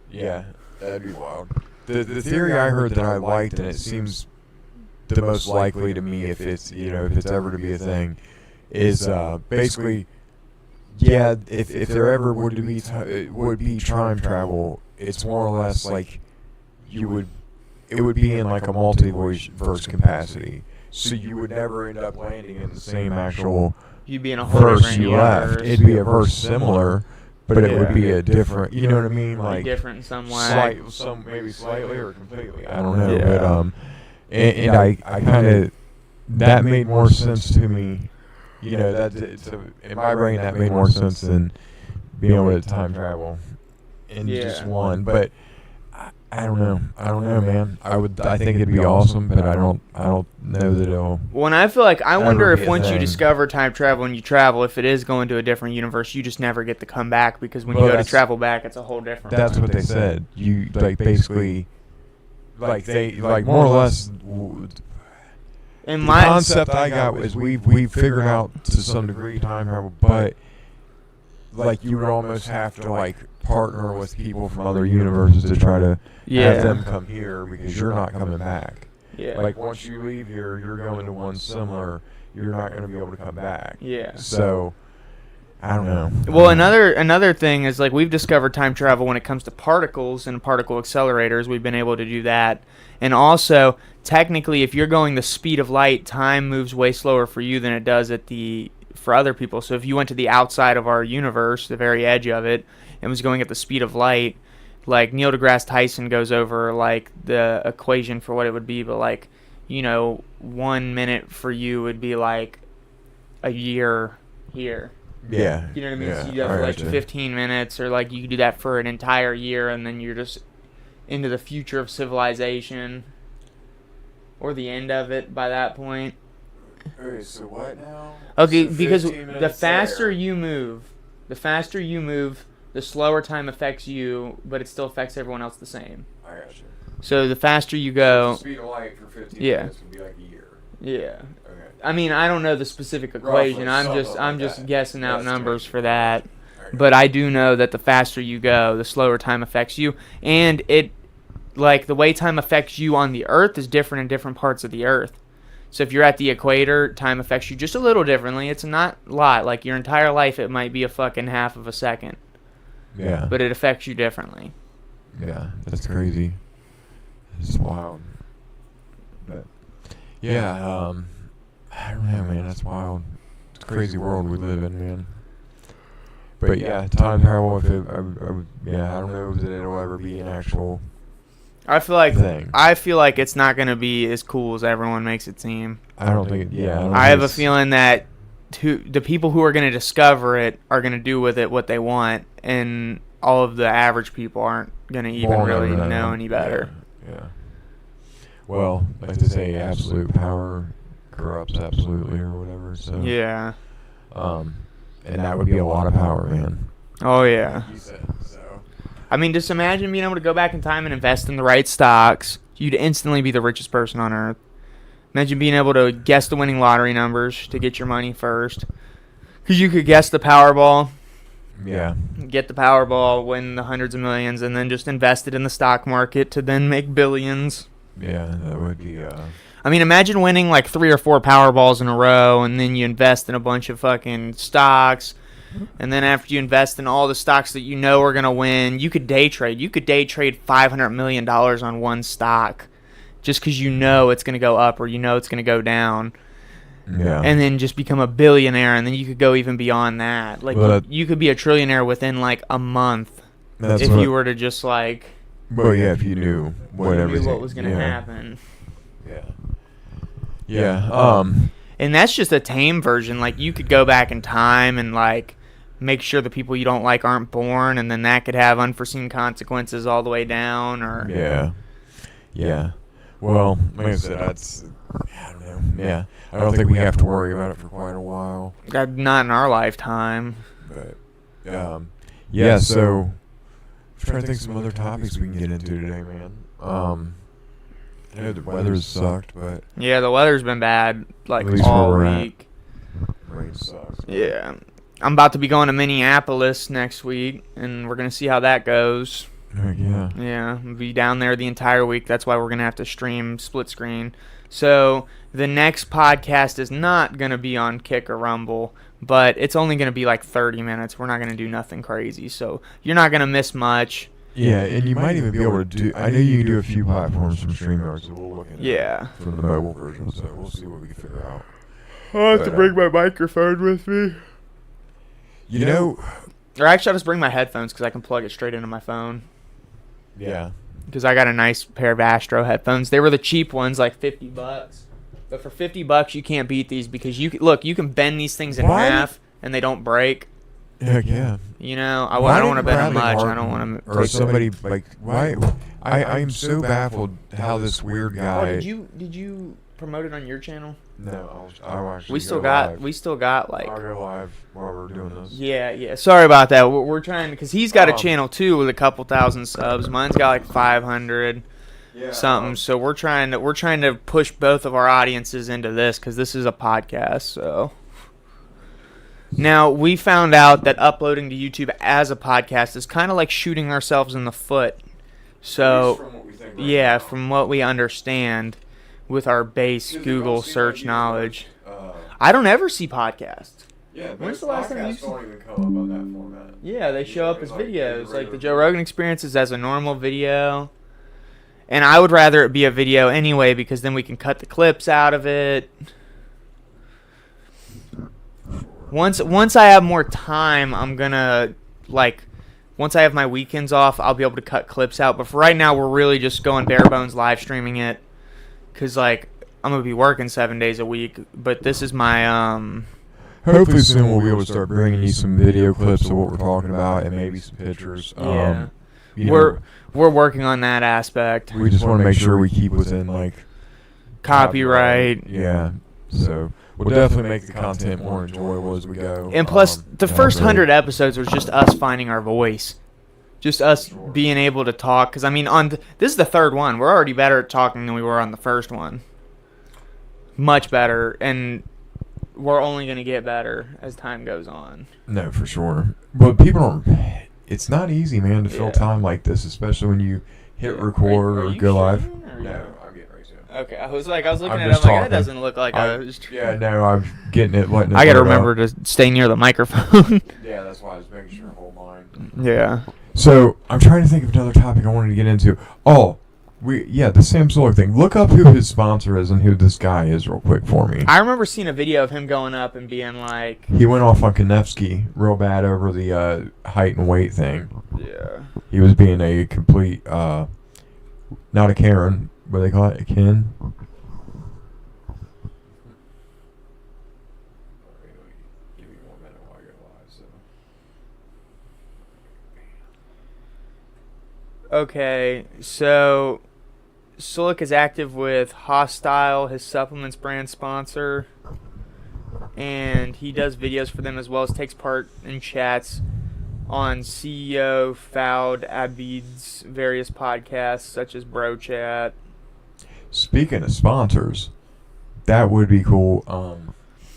Yeah, that'd be wild. The theory I heard that I liked, and it seems the most likely to me if it's ever to be a thing, is basically, yeah, if there ever would be time travel, it's more or less like it would be in like a multiverse capacity. So you would never end up landing in the same actual... You'd be in a whole verse different you universe. left. It'd be a verse similar, but it would be a different. You know what I mean? Like different in some way. Maybe slightly or completely. I don't know. Yeah. But and I kind of that made more sense to me. In my brain that made more sense than being able to time travel in just one. But I don't know, man. I think it'd be awesome, but I don't know that it'll... Well, and I feel like, I wonder if once you discover time travel and you travel, if it is going to a different universe, you just never get to come back, because when you go to travel back, it's a whole different... That's what they said. You, like, basically, like, they, like, more or less... The concept I got was we've figured out to some degree time travel, but, like, you would almost have to, like, partner with people from other universes to try to have them come here, because you're not coming back. Yeah. Like once you leave here, you're going to one similar. You're not going to be able to come back. Yeah. So I don't know. Well, another thing is like we've discovered time travel when it comes to particles and particle accelerators. We've been able to do that, and also technically, if you're going the speed of light, time moves way slower for you than it does for other people. So if you went to the outside of our universe, the very edge of it, and was going at the speed of light, like Neil deGrasse Tyson goes over like the equation for what it would be, but like 1 minute for you would be like a year here. Yeah. You know what I mean? Yeah, So you have like 15 minutes, or like you could do that for an entire year, and then you're just into the future of civilization, or the end of it by that point. Okay, so what now? Okay, So because 15 the minutes faster there. you move, the slower time affects you, but it still affects everyone else the same. I got you. So the faster you go, The speed of light for 15 Yeah. minutes would be like a year. yeah. Okay. I mean, I don't know the specific equation. Roughly, I'm something just like that. guessing out That's numbers great. for that. Okay. But I do know that the faster you go, the slower time affects you, and it like the way time affects you on the Earth is different in different parts of the Earth. So if you're at the equator, time affects you just a little differently. It's not a lot. Like your entire life, it might be a fucking half of a second, Yeah. but it affects you differently. Yeah, that's crazy. It's wild. But yeah, I don't know, man. That's wild. It's a crazy world we live in, man. But yeah, time travel. If it, I don't know that it'll ever be an actual I feel like thing. it's not gonna be as cool as everyone makes it seem. I don't think. Yeah, don't I think have a it's- feeling that the people who are going to discover it are going to do with it what they want, and all of the average people aren't going to even won't really ever know any better. Yeah. Well, like they say, absolute power corrupts absolutely, or whatever. So Yeah. and that would be a lot of power, man. Oh, yeah. You said so. I mean, just imagine being able to go back in time and invest in the right stocks. You'd instantly be the richest person on earth. Imagine being able to guess the winning lottery numbers to get your money first. Because you could guess the Powerball, Yeah. get the Powerball, win the hundreds of millions, and then just invest it in the stock market to then make billions. Yeah, that would be. I mean, imagine winning like 3 or 4 Powerballs in a row, and then you invest in a bunch of fucking stocks. And then after you invest in all the stocks that you know are going to win, you could day trade. You could day trade $500 million on one stock just because you know it's going to go up or you know it's going to go down. Yeah. And then just become a billionaire, and then you could go even beyond that. Like, Well, you could be a trillionaire within like a month That's if what- you were to just like Well, yeah, if you knew what you knew everything. what was going to yeah. happen. Yeah. Yeah. And that's just a tame version. Like, you could go back in time and like make sure the people you don't like aren't born, and then that could have unforeseen consequences all the way down. Or Yeah. Yeah. Well, like I said, I don't know. Yeah. I don't think we have to worry about it for quite a while. not in our lifetime. But, yeah, so I'm trying to think of some other topics we can get into today, man. I know the weather's sucked, but Yeah, the weather's been bad like At least all where we're at. week. rain sucks. Yeah. I'm about to be going to Minneapolis next week, and we're going to see how that goes. Yeah. Yeah, we'll be down there the entire week. That's why we're going to have to stream split screen. So the next podcast is not going to be on Kick or Rumble, but it's only going to be like 30 minutes. We're not going to do nothing crazy, so you're not going to miss much. Yeah, and you might even be able to do. I know you can do a few platforms from StreamYard, so we'll look at Yeah. from the mobile version. So we'll see what we can figure out. I'll have to bring my microphone with me. You know, Or actually, I'll just bring my headphones because I can plug it straight into my phone. yeah. Because I got a nice pair of Astro headphones. They were the cheap ones, like $50. But for $50, you can't beat these because you can bend these things in Why? half and they don't break. Heck yeah. You know, I Why don't want to didn't bend them Bradley much. I Martin don't want to. or somebody like why? I'm so baffled how this weird guy. Oh, did you promote it on your channel? No, I'll actually. We still go got live. like. I'll go live while we're doing this. Yeah. Sorry about that. We're trying because he's got a Um, channel too with a couple thousand subs. Mine's got like 500 Yeah. something. So we're trying to push both of our audiences into this because this is a podcast. So now we found out that uploading to YouTube as a podcast is kind of like shooting ourselves in the foot. So From what we think right yeah, now. from what we understand. with our base Because Google search knowledge. Like, I don't ever see podcasts. yeah, when's the last time you don't even come up on that format. Yeah, they show up as like, videos. Like the Joe Rogan Experience is as a normal video. And I would rather it be a video anyway because then we can cut the clips out of it. Once I have more time, I'm gonna once I have my weekends off, I'll be able to cut clips out. But for right now, we're really just going bare bones live streaming it, cause I'm gonna be working 7 days a week. But this is my Hopefully soon we'll be able to start bringing you some video clips of what we're talking about and maybe some pictures. Yeah, we're working on that aspect. We just want to make sure we keep within copyright. Yeah, so. We'll definitely make the content more enjoyable as we go. And plus, the first 100 episodes was just us finding our voice. Just us being able to talk. Because, this is the third one. We're already better at talking than we were on the first one. Much better. And we're only going to get better as time goes on. No, for sure. But people don't... It's not easy, man, to fill time like this, especially when you hit record or go live. No. Okay, I was looking at it. I'm like, that doesn't look like Yeah, no, I'm getting it. I gotta remember to stay near the microphone. Yeah, that's why I was making sure to hold mine. Yeah. So, I'm trying to think of another topic I wanted to get into. Oh, the Sam Solar thing. Look up who his sponsor is and who this guy is real quick for me. I remember seeing a video of him going up and being like... He went off on Konevsky real bad over the height and weight thing. Yeah. He was being a complete, not a Karen... What do they call it? A Ken? Give me 1 minute while I go live. Okay, so Silic is active with Hostile, his supplements brand sponsor, and he does videos for them as well as takes part in chats on CEO Fouad Abid's various podcasts such as Bro Chat. Speaking of sponsors, that would be cool.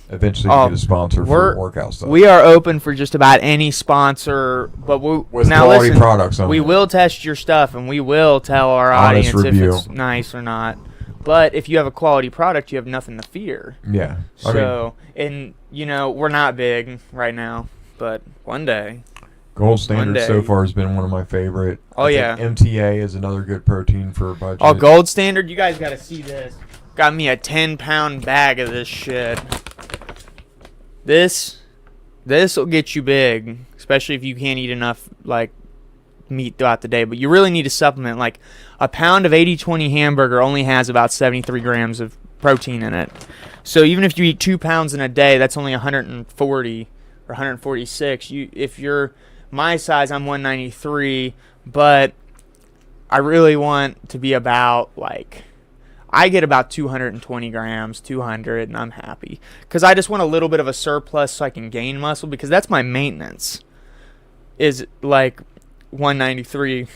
Eventually get a sponsor for workout stuff. We are open for just about any sponsor, but with quality products on we will test your stuff and we will tell our audience if it's nice or not. But if you have a quality product, you have nothing to fear. Yeah. We're not big right now, but one day. Gold Standard so far has been one of my favorite. I think MTA is another good protein for a budget. Oh, Gold Standard? You guys got to see this. Got me a 10-pound bag of this shit. This will get you big, especially if you can't eat enough meat throughout the day. But you really need a supplement. A pound of 80/20 hamburger only has about 73 grams of protein in it. So even if you eat 2 pounds in a day, that's only 140 or 146. If you're my size, I'm 193, but I really want to be about I get about 220 grams, 200, and I'm happy. Because I just want a little bit of a surplus so I can gain muscle, because that's my maintenance, is 193.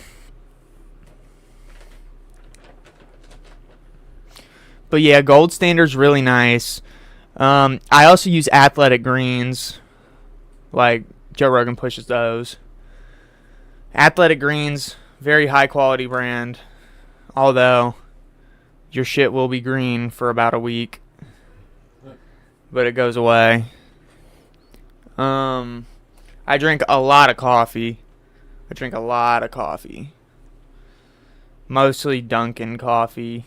But yeah, Gold Standard's really nice. I also use Athletic Greens, Joe Rogan pushes those. Athletic Greens, very high quality brand. Although your shit will be green for about a week, but it goes away. I drink a lot of coffee. Mostly Dunkin' coffee.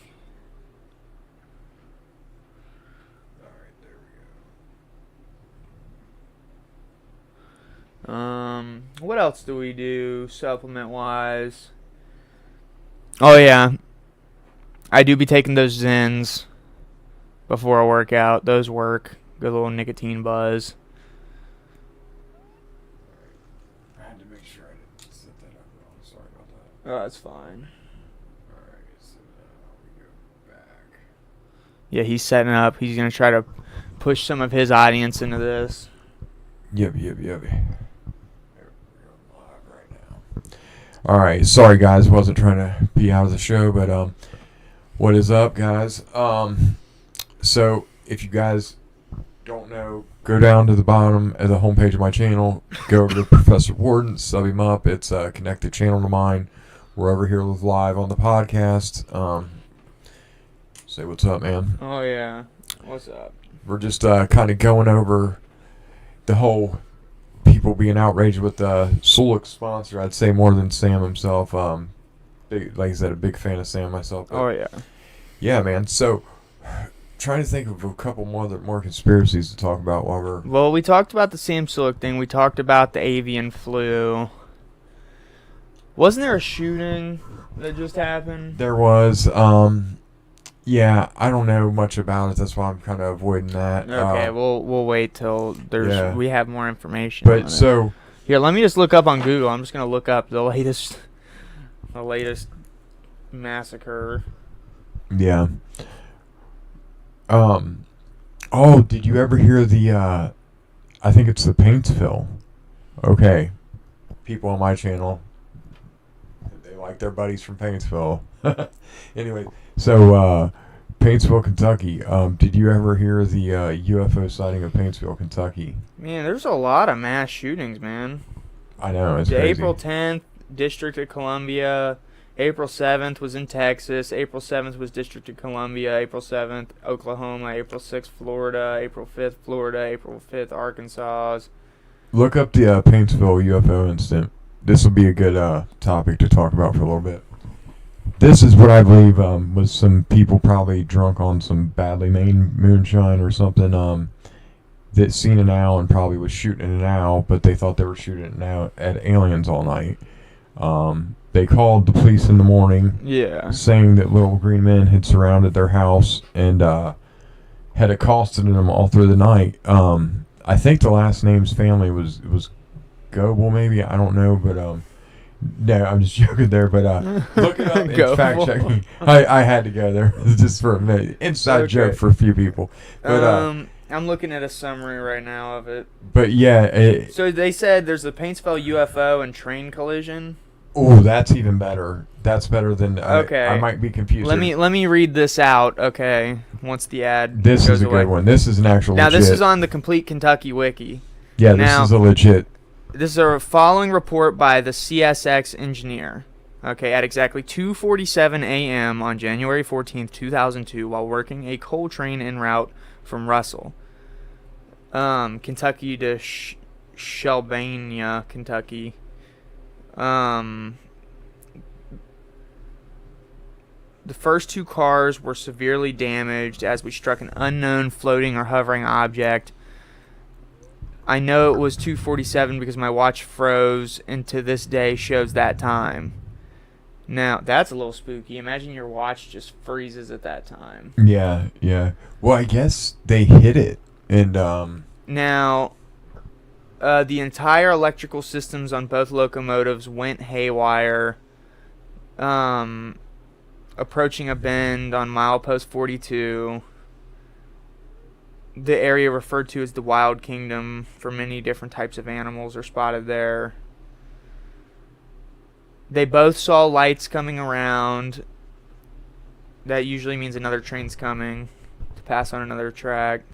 What else do we do supplement wise? Oh yeah, I do be taking those Zens before I work out. Those work. Good little nicotine buzz. I had to make sure I didn't set that up wrong. Sorry about that. Oh, that's fine. Alright, so now we go back. Yeah, he's setting up. He's gonna try to push some of his audience into this. Yep. Alright, sorry guys, wasn't trying to be out of the show, but what is up guys? So if you guys don't know, go down to the bottom of the homepage of my channel, go over to Professor Warden, sub him up. It's a connected channel to mine. We're over here live on the podcast. Say what's up, man. Oh, yeah. What's up? We're just kind of going over the whole people being outraged with the Sulek sponsor. I'd say more than Sam himself. Like I said, a big fan of Sam myself. Oh, yeah. Yeah, man. So, trying to think of a couple more conspiracies to talk about while we're... Well, we talked about the Sam Sulek thing. We talked about the avian flu. Wasn't there a shooting that just happened? There was. Yeah, I don't know much about it. That's why I'm kind of avoiding that. Okay, we'll wait till we have more information. But so here, let me just look up on Google. I'm just gonna look up the latest massacre. Yeah. Oh, did you ever hear the? I think it's the Paintsville. Okay, people on my channel, they like their buddies from Paintsville. Anyway, so Paintsville, Kentucky. Did you ever hear the UFO sighting of Paintsville, Kentucky? Man, there's a lot of mass shootings, man. I know, it's crazy. April 10th, District of Columbia. April 7th was in Texas. April 7th was District of Columbia. April 7th, Oklahoma. April 6th, Florida. April 5th, Florida. April 5th, Arkansas. Look up the Paintsville UFO incident. This will be a good topic to talk about for a little bit. This is what I believe was some people probably drunk on some badly made moonshine or something that seen an owl and probably was shooting an owl, but they thought they were shooting an owl at aliens all night. They called the police in the morning, saying that little green men had surrounded their house and had accosted them all through the night. I think the last name's family was Goebel, maybe, I don't know, but no, I'm just joking there. But look it up and fact check me. I had to go there just for a minute. Inside joke for a few people. But I'm looking at a summary right now of it. But yeah, so they said there's a Paintsville UFO and train collision. Oh, that's even better. That's better than okay. I might be confused. Let me read this out. Okay, once the ad. This goes is a away. good one. This is an actual. Now legit. This is on the Complete Kentucky Wiki. Yeah, this is a legit. This is a following report by the CSX engineer. Okay, at exactly 2:47 a.m. on January 14th, 2002, while working a coal train en route from Russell, Kentucky to Shelbania, Kentucky. The first two cars were severely damaged as we struck an unknown floating or hovering object. I know it was 2:47 because my watch froze, and to this day shows that time. Now, that's a little spooky. Imagine your watch just freezes at that time. Yeah, yeah. Well, I guess they hit it, and Now, the entire electrical systems on both locomotives went haywire. Approaching a bend on milepost 42. The area referred to as the Wild Kingdom, for many different types of animals are spotted there. They both saw lights coming around. That usually means another train's coming to pass on another track.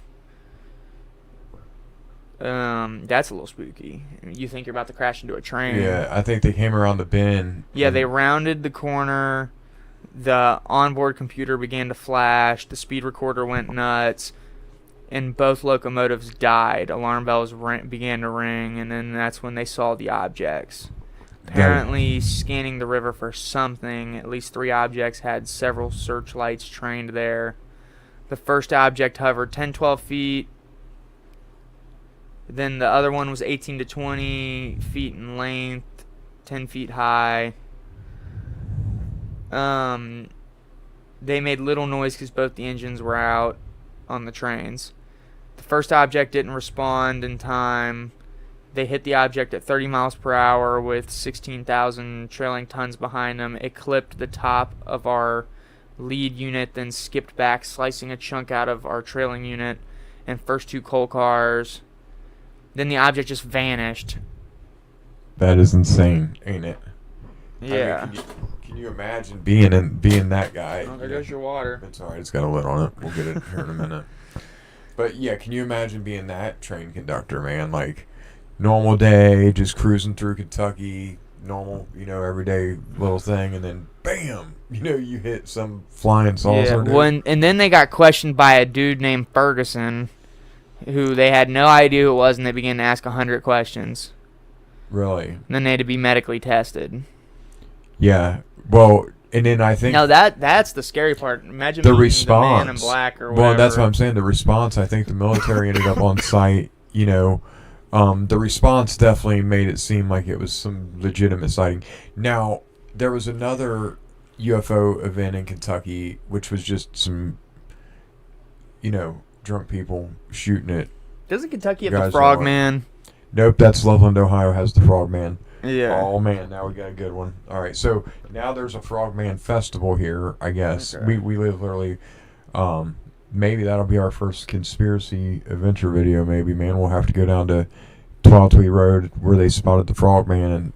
That's a little spooky. You think you're about to crash into a train. Yeah, I think they came around the bend. Yeah, they rounded the corner. The onboard computer began to flash. The speed recorder went nuts. And both locomotives died. Alarm bells began to ring, and then that's when they saw the objects. Apparently, scanning the river for something, at least 3 objects had several searchlights trained there. The first object hovered 10-12 feet. Then the other one was 18 to 20 feet in length, 10 feet high. They made little noise because both the engines were out on the trains. The first object didn't respond in time. They hit the object at 30 miles per hour with 16,000 trailing tons behind them. It clipped the top of our lead unit, then skipped back, slicing a chunk out of our trailing unit and first 2 coal cars. Then the object just vanished. That is insane, ain't it? Yeah. I mean, can you imagine being that guy? Oh, there goes your water. It's alright, it's got a lid on it. We'll get it here in a minute. But yeah, can you imagine being that train conductor, man? Like, normal day, just cruising through Kentucky, normal, everyday little thing, and then bam, you hit some flying saucer. Yeah, and then they got questioned by a dude named Ferguson, who they had no idea who it was, and they began to ask 100 questions. Really? And then they had to be medically tested. Yeah. Well, and then I think... No, that's the scary part. Imagine the response. The Man in Black or whatever. Well, that's what I'm saying. The response, I think the military ended up on site, the response definitely made it seem like it was some legitimate sighting. Now, there was another UFO event in Kentucky, which was just some, drunk people shooting it. Doesn't Kentucky have the Frogman? Nope, that's Loveland, Ohio has the Frogman. Yeah. Oh, man, now we got a good one. All right, so now there's a Frogman Festival here, I guess. Okay. We live literally... maybe that'll be our first conspiracy adventure video, maybe, man. We'll have to go down to Twiltwee Road where they spotted the Frogman and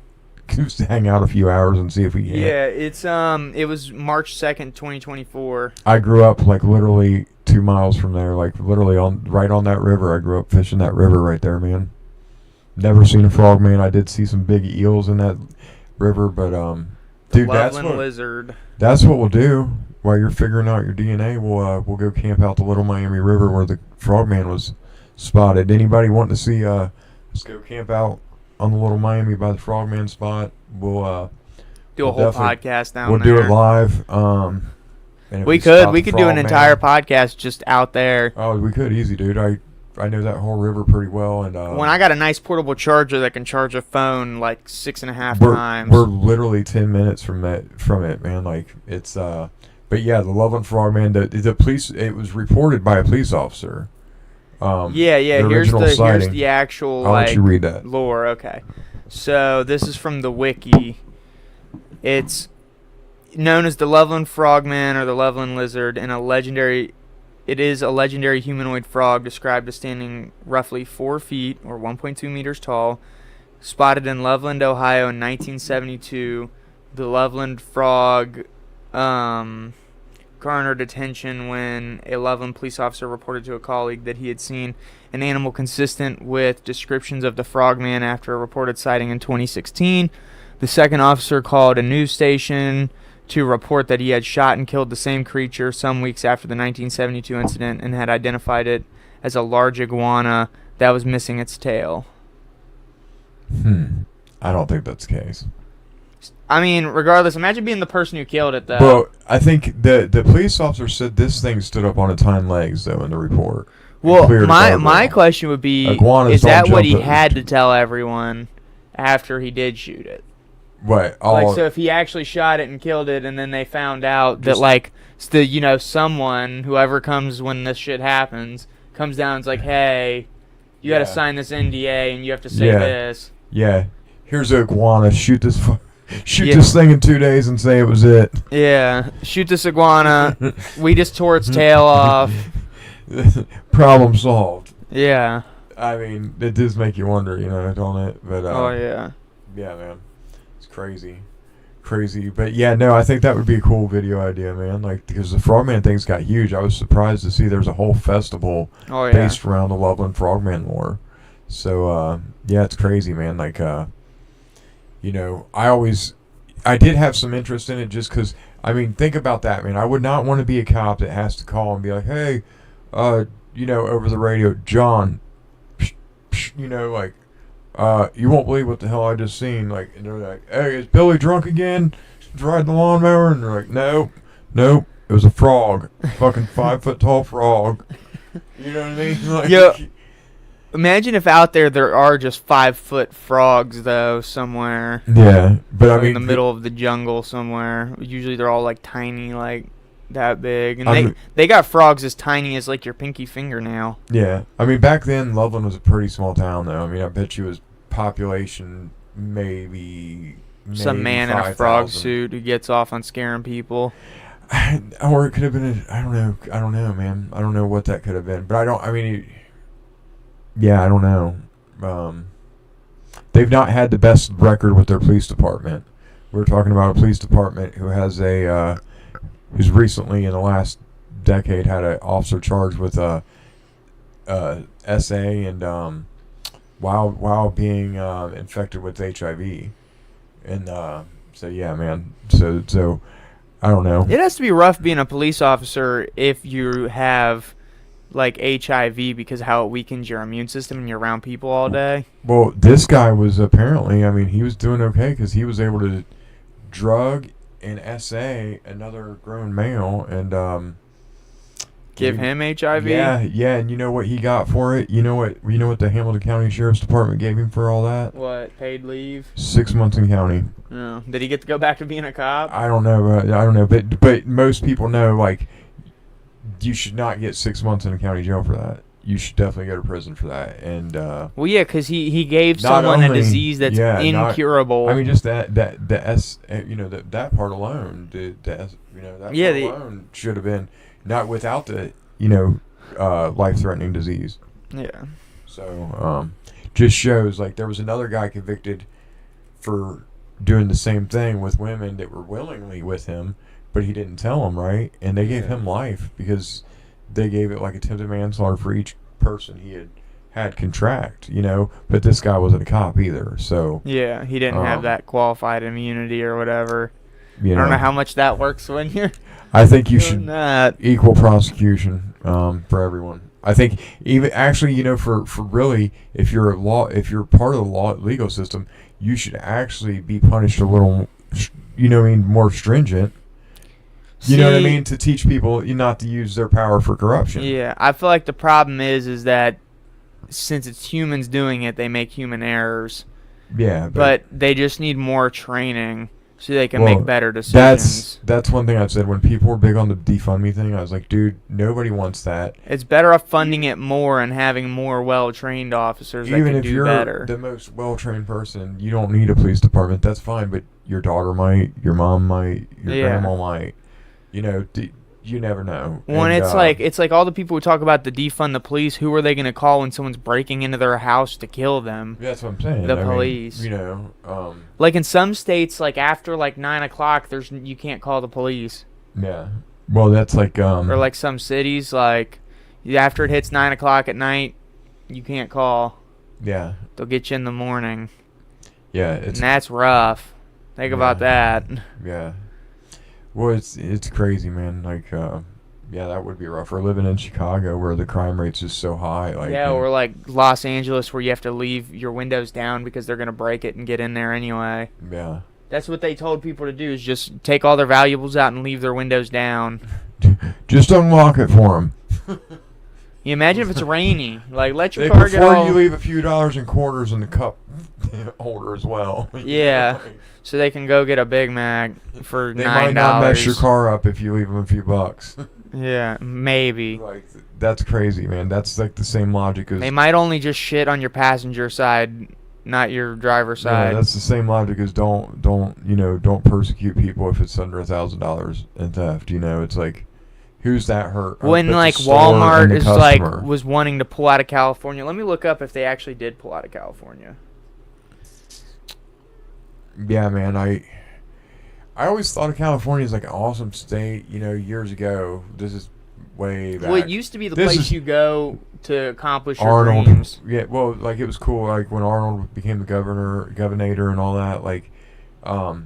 just hang out a few hours and see if we can. Yeah, it was March 2nd, 2024. I grew up, like, literally 2 miles from there, like, literally right on that river. I grew up fishing that river right there, man. Never seen a Frogman. I did see some big eels in that river, but, dude, Lizard. That's what we'll do. While you're figuring out your DNA, we'll go camp out the Little Miami River where the Frogman was spotted. Anybody want to see? Let's go camp out on the Little Miami by the Frogman spot. We'll do a whole podcast down there. We'll do it live. And we could do an entire podcast just out there. Oh, we could easy, dude. I know that whole river pretty well, and when I got a nice portable charger that can charge a phone like 6.5 times. We're literally 10 minutes from it, man. Like it's But yeah, the Loveland Frogman. The police. It was reported by a police officer. Yeah. Here's the actual I'll let you read that. lore. Okay, so this is from the wiki. It's known as the Loveland Frogman or the Loveland Lizard, and it is a legendary humanoid frog described as standing roughly 4 feet or 1.2 meters tall, spotted in Loveland, Ohio in 1972. The Loveland frog garnered attention when a Loveland police officer reported to a colleague that he had seen an animal consistent with descriptions of the Frogman after a reported sighting in 2016. The second officer called a news station to report that he had shot and killed the same creature some weeks after the 1972 incident and had identified it as a large iguana that was missing its tail. I don't think that's the case. I mean, regardless, imagine being the person who killed it, though. Well, I think the police officer said this thing stood up on its hind legs, though, in the report. Well, my question would be, is that what he had to tell everyone after he did shoot it? What? So if he actually shot it and killed it, and then they found out that, someone, whoever comes when this shit happens, comes down and is like, hey, you got to sign this NDA, and you have to say this. Yeah. Here's an iguana. Shoot this thing in 2 days and say it was it. Yeah. Shoot this iguana. We just tore its tail off. Problem solved. Yeah. I mean, it does make you wonder, don't it? But oh, yeah. Yeah, man. It's crazy. But yeah, no, I think that would be a cool video idea, man. Like, because the Frogman thing's got huge. I was surprised to see there's a whole festival based around the Loveland Frogman lore. So, yeah, it's crazy, man. Like, I did have some interest in it just because, I mean, think about that, man. I would not want to be a cop that has to call and be like, hey, over the radio, John, you won't believe what the hell I just seen. Like, and they're like, hey, is Billy drunk again? He's riding the lawnmower? And they're like, nope, it was a frog. Fucking 5 foot tall frog. You know what I mean? Like, yeah. Imagine if out there are just 5 foot frogs though somewhere. Yeah, but I mean in the middle of the jungle somewhere. Usually they're all like tiny, like that big, and they got frogs as tiny as like your pinky fingernail. Yeah, I mean back then Loveland was a pretty small town though. I mean I bet you was population maybe some man 5, in a frog suit who gets off on scaring people. Or it could have been I don't know, man. I don't know what that could have been, but I don't know. They've not had the best record with their police department. We're talking about a police department who has who's recently in the last decade had an officer charged with SA and while being infected with HIV, And so yeah, man. So I don't know. It has to be rough being a police officer if you have like HIV because how it weakens your immune system and you're around people all day. Well, this guy was apparently, I mean, he was doing okay because he was able to drug and SA another grown male and Give him HIV? Yeah, and you know what he got for it? You know what the Hamilton County Sheriff's Department gave him for all that? What, paid leave? 6 months in county. Oh. Did he get to go back to being a cop? I don't know, but most people know, like, you should not get 6 months in a county jail for that. You should definitely go to prison for that. And well, yeah, because he gave someone a disease that's incurable. I mean, just that part alone, that part alone should have been not without the life-threatening disease. Yeah. So just shows, like, there was another guy convicted for doing the same thing with women that were willingly with him, but he didn't tell them, right? And they gave him life because they gave it like attempted manslaughter for each person he had contract, but this guy wasn't a cop either, so yeah, he didn't have that qualified immunity or whatever. I don't know how much that works when you're I think you should that. Equal prosecution for everyone. I think even actually, for really, if you're part of the legal system, you should actually be punished a little, more stringent. You know what I mean? To teach people not to use their power for corruption. Yeah, I feel like the problem is that since it's humans doing it, they make human errors. Yeah, but they just need more training so they can make better decisions. That's one thing I've said when people were big on the defund me thing. I was like, dude, nobody wants that. It's better off funding it more and having more well-trained officers that can do better. Even if you're the most well-trained person, you don't need a police department. That's fine, but your daughter might, your mom might, your grandma might. You never know. When it's like all the people who talk about the defund the police, who are they going to call when someone's breaking into their house to kill them? That's what I'm saying. The police. Like in some states, like after like 9 o'clock, you can't call the police. Yeah. Well, that's like or like some cities, like after it hits 9 o'clock at night, you can't call. Yeah. They'll get you in the morning. Yeah, and that's rough. Think about that. Yeah. Well, it's crazy, man. Like, that would be rough. We're living in Chicago where the crime rate's just so high. Or like Los Angeles where you have to leave your windows down because they're going to break it and get in there anyway. Yeah. That's what they told people to do, is just take all their valuables out and leave their windows down. Just unlock it for them. You imagine if it's rainy. Like, let your car get all... Before you leave a few dollars in quarters in the cup holder as well. Yeah. So they can go get a Big Mac for $9. They might not mess your car up if you leave them a few bucks. Yeah, maybe. Like, that's crazy, man. That's like the same logic as... They might only just shit on your passenger side, not your driver's side. Yeah, that's the same logic as don't persecute people if it's under $1,000 in theft. It's like, who's that hurt? When like Walmart is like was wanting to pull out of California. Let me look up if they actually did pull out of California. Yeah, man, I always thought of California as like an awesome state, years ago. This is way back. Well, it used to be the place you go to accomplish your dreams. Yeah, well, like, it was cool, like, when Arnold became the governor and all that, like, I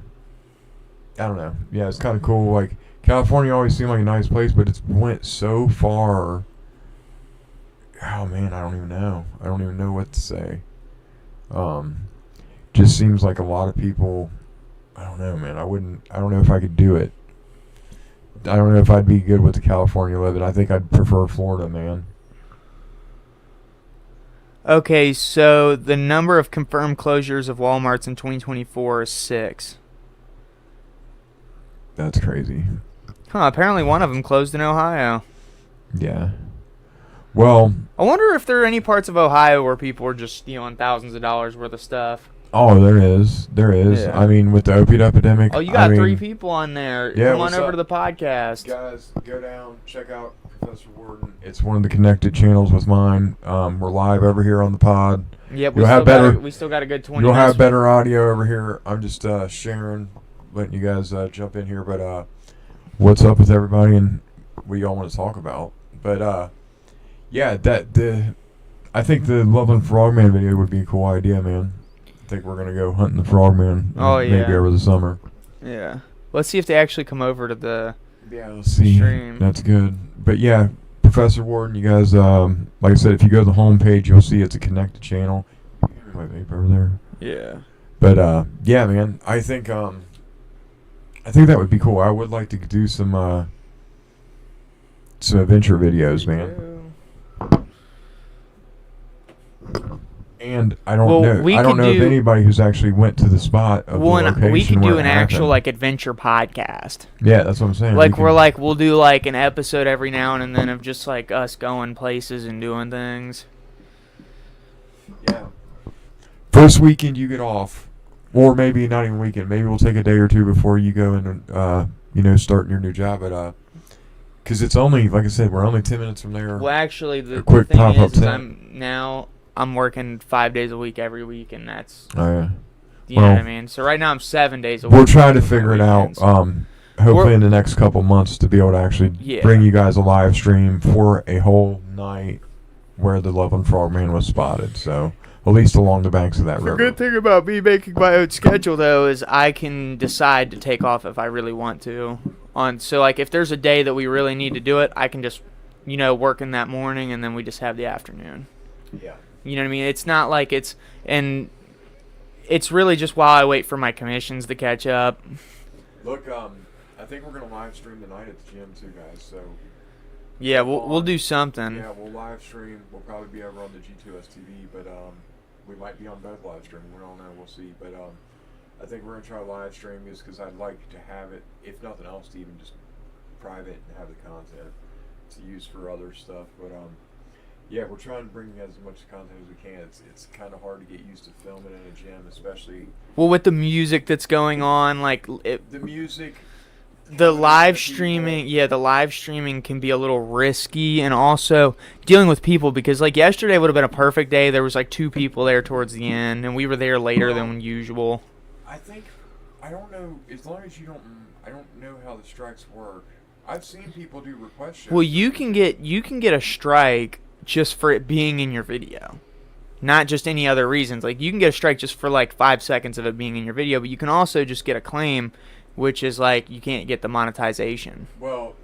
don't know. Yeah, it's kind of cool. Like, California always seemed like a nice place, but it's went so far. Oh, man, I don't even know. I don't even know what to say. Just seems like a lot of people, I don't know, man. I don't know if I could do it. I don't know if I'd be good with the California living. I think I'd prefer Florida, man. Okay, so the number of confirmed closures of Walmarts in 2024 is 6. That's crazy. Apparently one of them closed in Ohio. Yeah. Well, I wonder if there are any parts of Ohio where people are just stealing thousands of dollars worth of stuff. Oh, there is. Yeah. I mean, with the opiate epidemic. Oh, you got 3 people on there. Yeah, come on over to the podcast. Guys, go down, check out Professor Warden. It's one of the connected channels with mine. We're live over here on the pod. Yep, we still got a good 20 minutes. You'll have better audio over here. I'm just sharing, letting you guys jump in here. But what's up with everybody and what y'all want to talk about? But yeah, I think the Loveland Frogman video would be a cool idea, man. think we're gonna go hunting the frogman. Maybe over the summer. Yeah. Let's see if they actually come over to the let's see. Stream. That's good. But yeah, Professor Warden, you guys, like I said, if you go to the homepage, you'll see it's a connected channel. My vape over there. Yeah. But yeah, man, I think that would be cool. I would like to do some adventure videos, man. And I don't know if anybody who's actually went to the spot of the location. We could do an actual actual like adventure podcast. Yeah, that's what I'm saying. Like we'll do like an episode every now and then of just like us going places and doing things. Yeah. First weekend you get off, or maybe not even weekend. Maybe we'll take a day or two before you go and starting your new job at because it's only, like I said, we're only 10 minutes from there. Well, actually, the quick thing pop-up is I'm working 5 days a week every week, and that's know what I mean. So right now I'm 7 days a week. We're trying to figure it out. Hopefully in the next couple months to be able to actually bring you guys a live stream for a whole night where the Loveland Frogman was spotted. So at least along the banks of that river. The good thing about me making my own schedule though is I can decide to take off if I really want to. So like if there's a day that we really need to do it, I can just work in that morning and then we just have the afternoon. Yeah. You know what I mean? It's not like it's really just while I wait for my commissions to catch up. Look, I think we're gonna live stream tonight at the gym too, guys. So yeah, we'll do something. Yeah, we'll live stream. We'll probably be over on the G2S TV, but we might be on both live stream. We don't know. We'll see. But I think we're gonna try live stream just because I'd like to have it, if nothing else, to even just private and have the content to use for other stuff. But yeah, we're trying to bring as much content as we can. It's kind of hard to get used to filming in a gym, especially. Well, with the music that's going on, like the music. The live streaming, the live streaming can be a little risky, and also dealing with people because like yesterday would have been a perfect day. There was like 2 people there towards the end, and we were there later than usual. I don't know. As long as I don't know how the strikes work. I've seen people do request shows. Well, you can get a strike just for it being in your video, not just any other reasons. Like you can get a strike just for like 5 seconds of it being in your video, but you can also just get a claim, which is like you can't get the monetization. Well,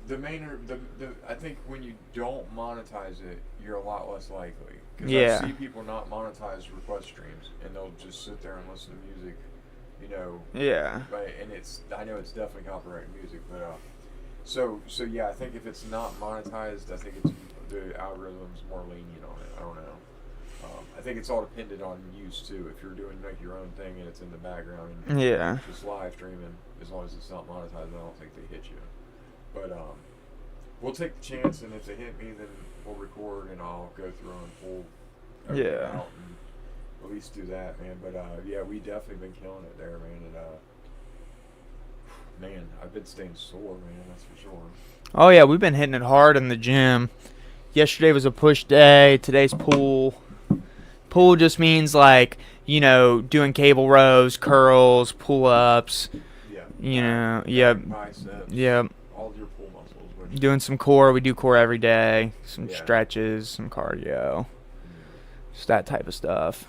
I think when you don't monetize it, you're a lot less likely. Because I see people not monetize request streams, and they'll just sit there and listen to music, Yeah. And I know it's definitely copyrighted music, but so yeah, I think if it's not monetized, I think the algorithm's more lenient on it. I don't know. I think it's all dependent on use too. If you're doing like your own thing and it's in the background, and just live streaming, as long as it's not monetized, I don't think they hit you. But we'll take the chance, and if they hit me, then we'll record and I'll go through and pull everything out and at least do that, man. But yeah, we definitely been killing it there, man. And man, I've been staying sore, man. That's for sure. Oh yeah, we've been hitting it hard in the gym. Yesterday was a push day. Today's pull. Pull just means like doing cable rows, curls, pull-ups. Yeah. Biceps. Yeah. All your pull muscles. Doing some core. We do core every day. Some stretches, some cardio. Just that type of stuff.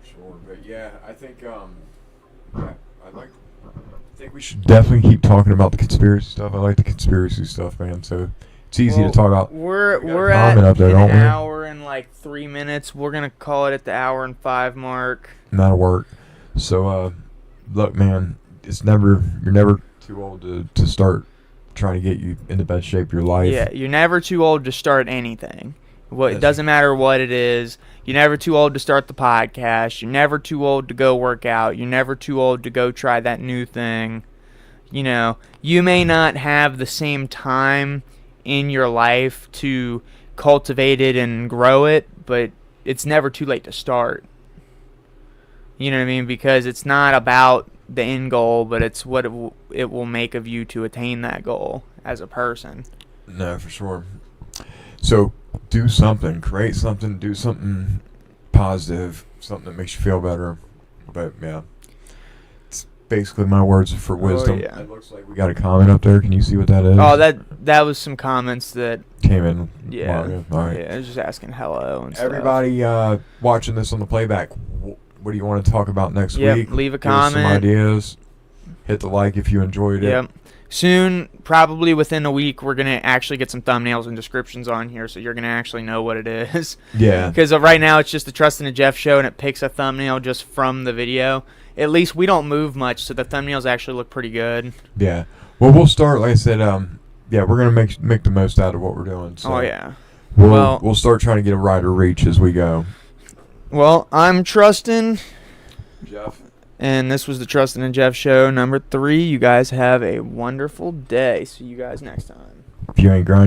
For sure, but yeah, I think I think we should definitely keep talking about the conspiracy stuff. I like the conspiracy stuff, man. So it's easy to talk about. We're at an hour and like 3 minutes. We're gonna call it at the hour and 5 mark. That'll work. So look, man, you're never too old to start trying to get you in the best shape of your life. Yeah, you're never too old to start anything. It doesn't matter what it is. You're never too old to start the podcast. You're never too old to go work out. You're never too old to go try that new thing. You may not have the same time in your life to cultivate it and grow it, but it's never too late to start. You know what I mean? Because it's not about the end goal, but it's what it will make of you to attain that goal as a person. No, for sure. So do something, create something, do something positive, something that makes you feel better. But yeah, it's basically my words for wisdom. Yeah. It looks like we got a comment up there. Can you see what that is? Oh, that was some comments that came in. Yeah. All right. Yeah, I was just asking hello and everybody watching this on the playback. what do you want to talk about next Yep, week? leave a Give us some comment. ideas. Hit the like if you enjoyed it. Yep. Soon, probably within a week, we're going to actually get some thumbnails and descriptions on here, so you're going to actually know what it is. Yeah. Because right now, it's just the Trusten and Jeff show, and it picks a thumbnail just from the video. At least we don't move much, so the thumbnails actually look pretty good. Yeah. Well, we'll start, like I said, yeah, we're going to make the most out of what we're doing. So Oh, yeah. We'll start trying to get a wider reach as we go. Well, I'm Trusten. Jeff. And this was the Trusten and Jeff show number 3. You guys have a wonderful day. See you guys next time. If you ain't grinding,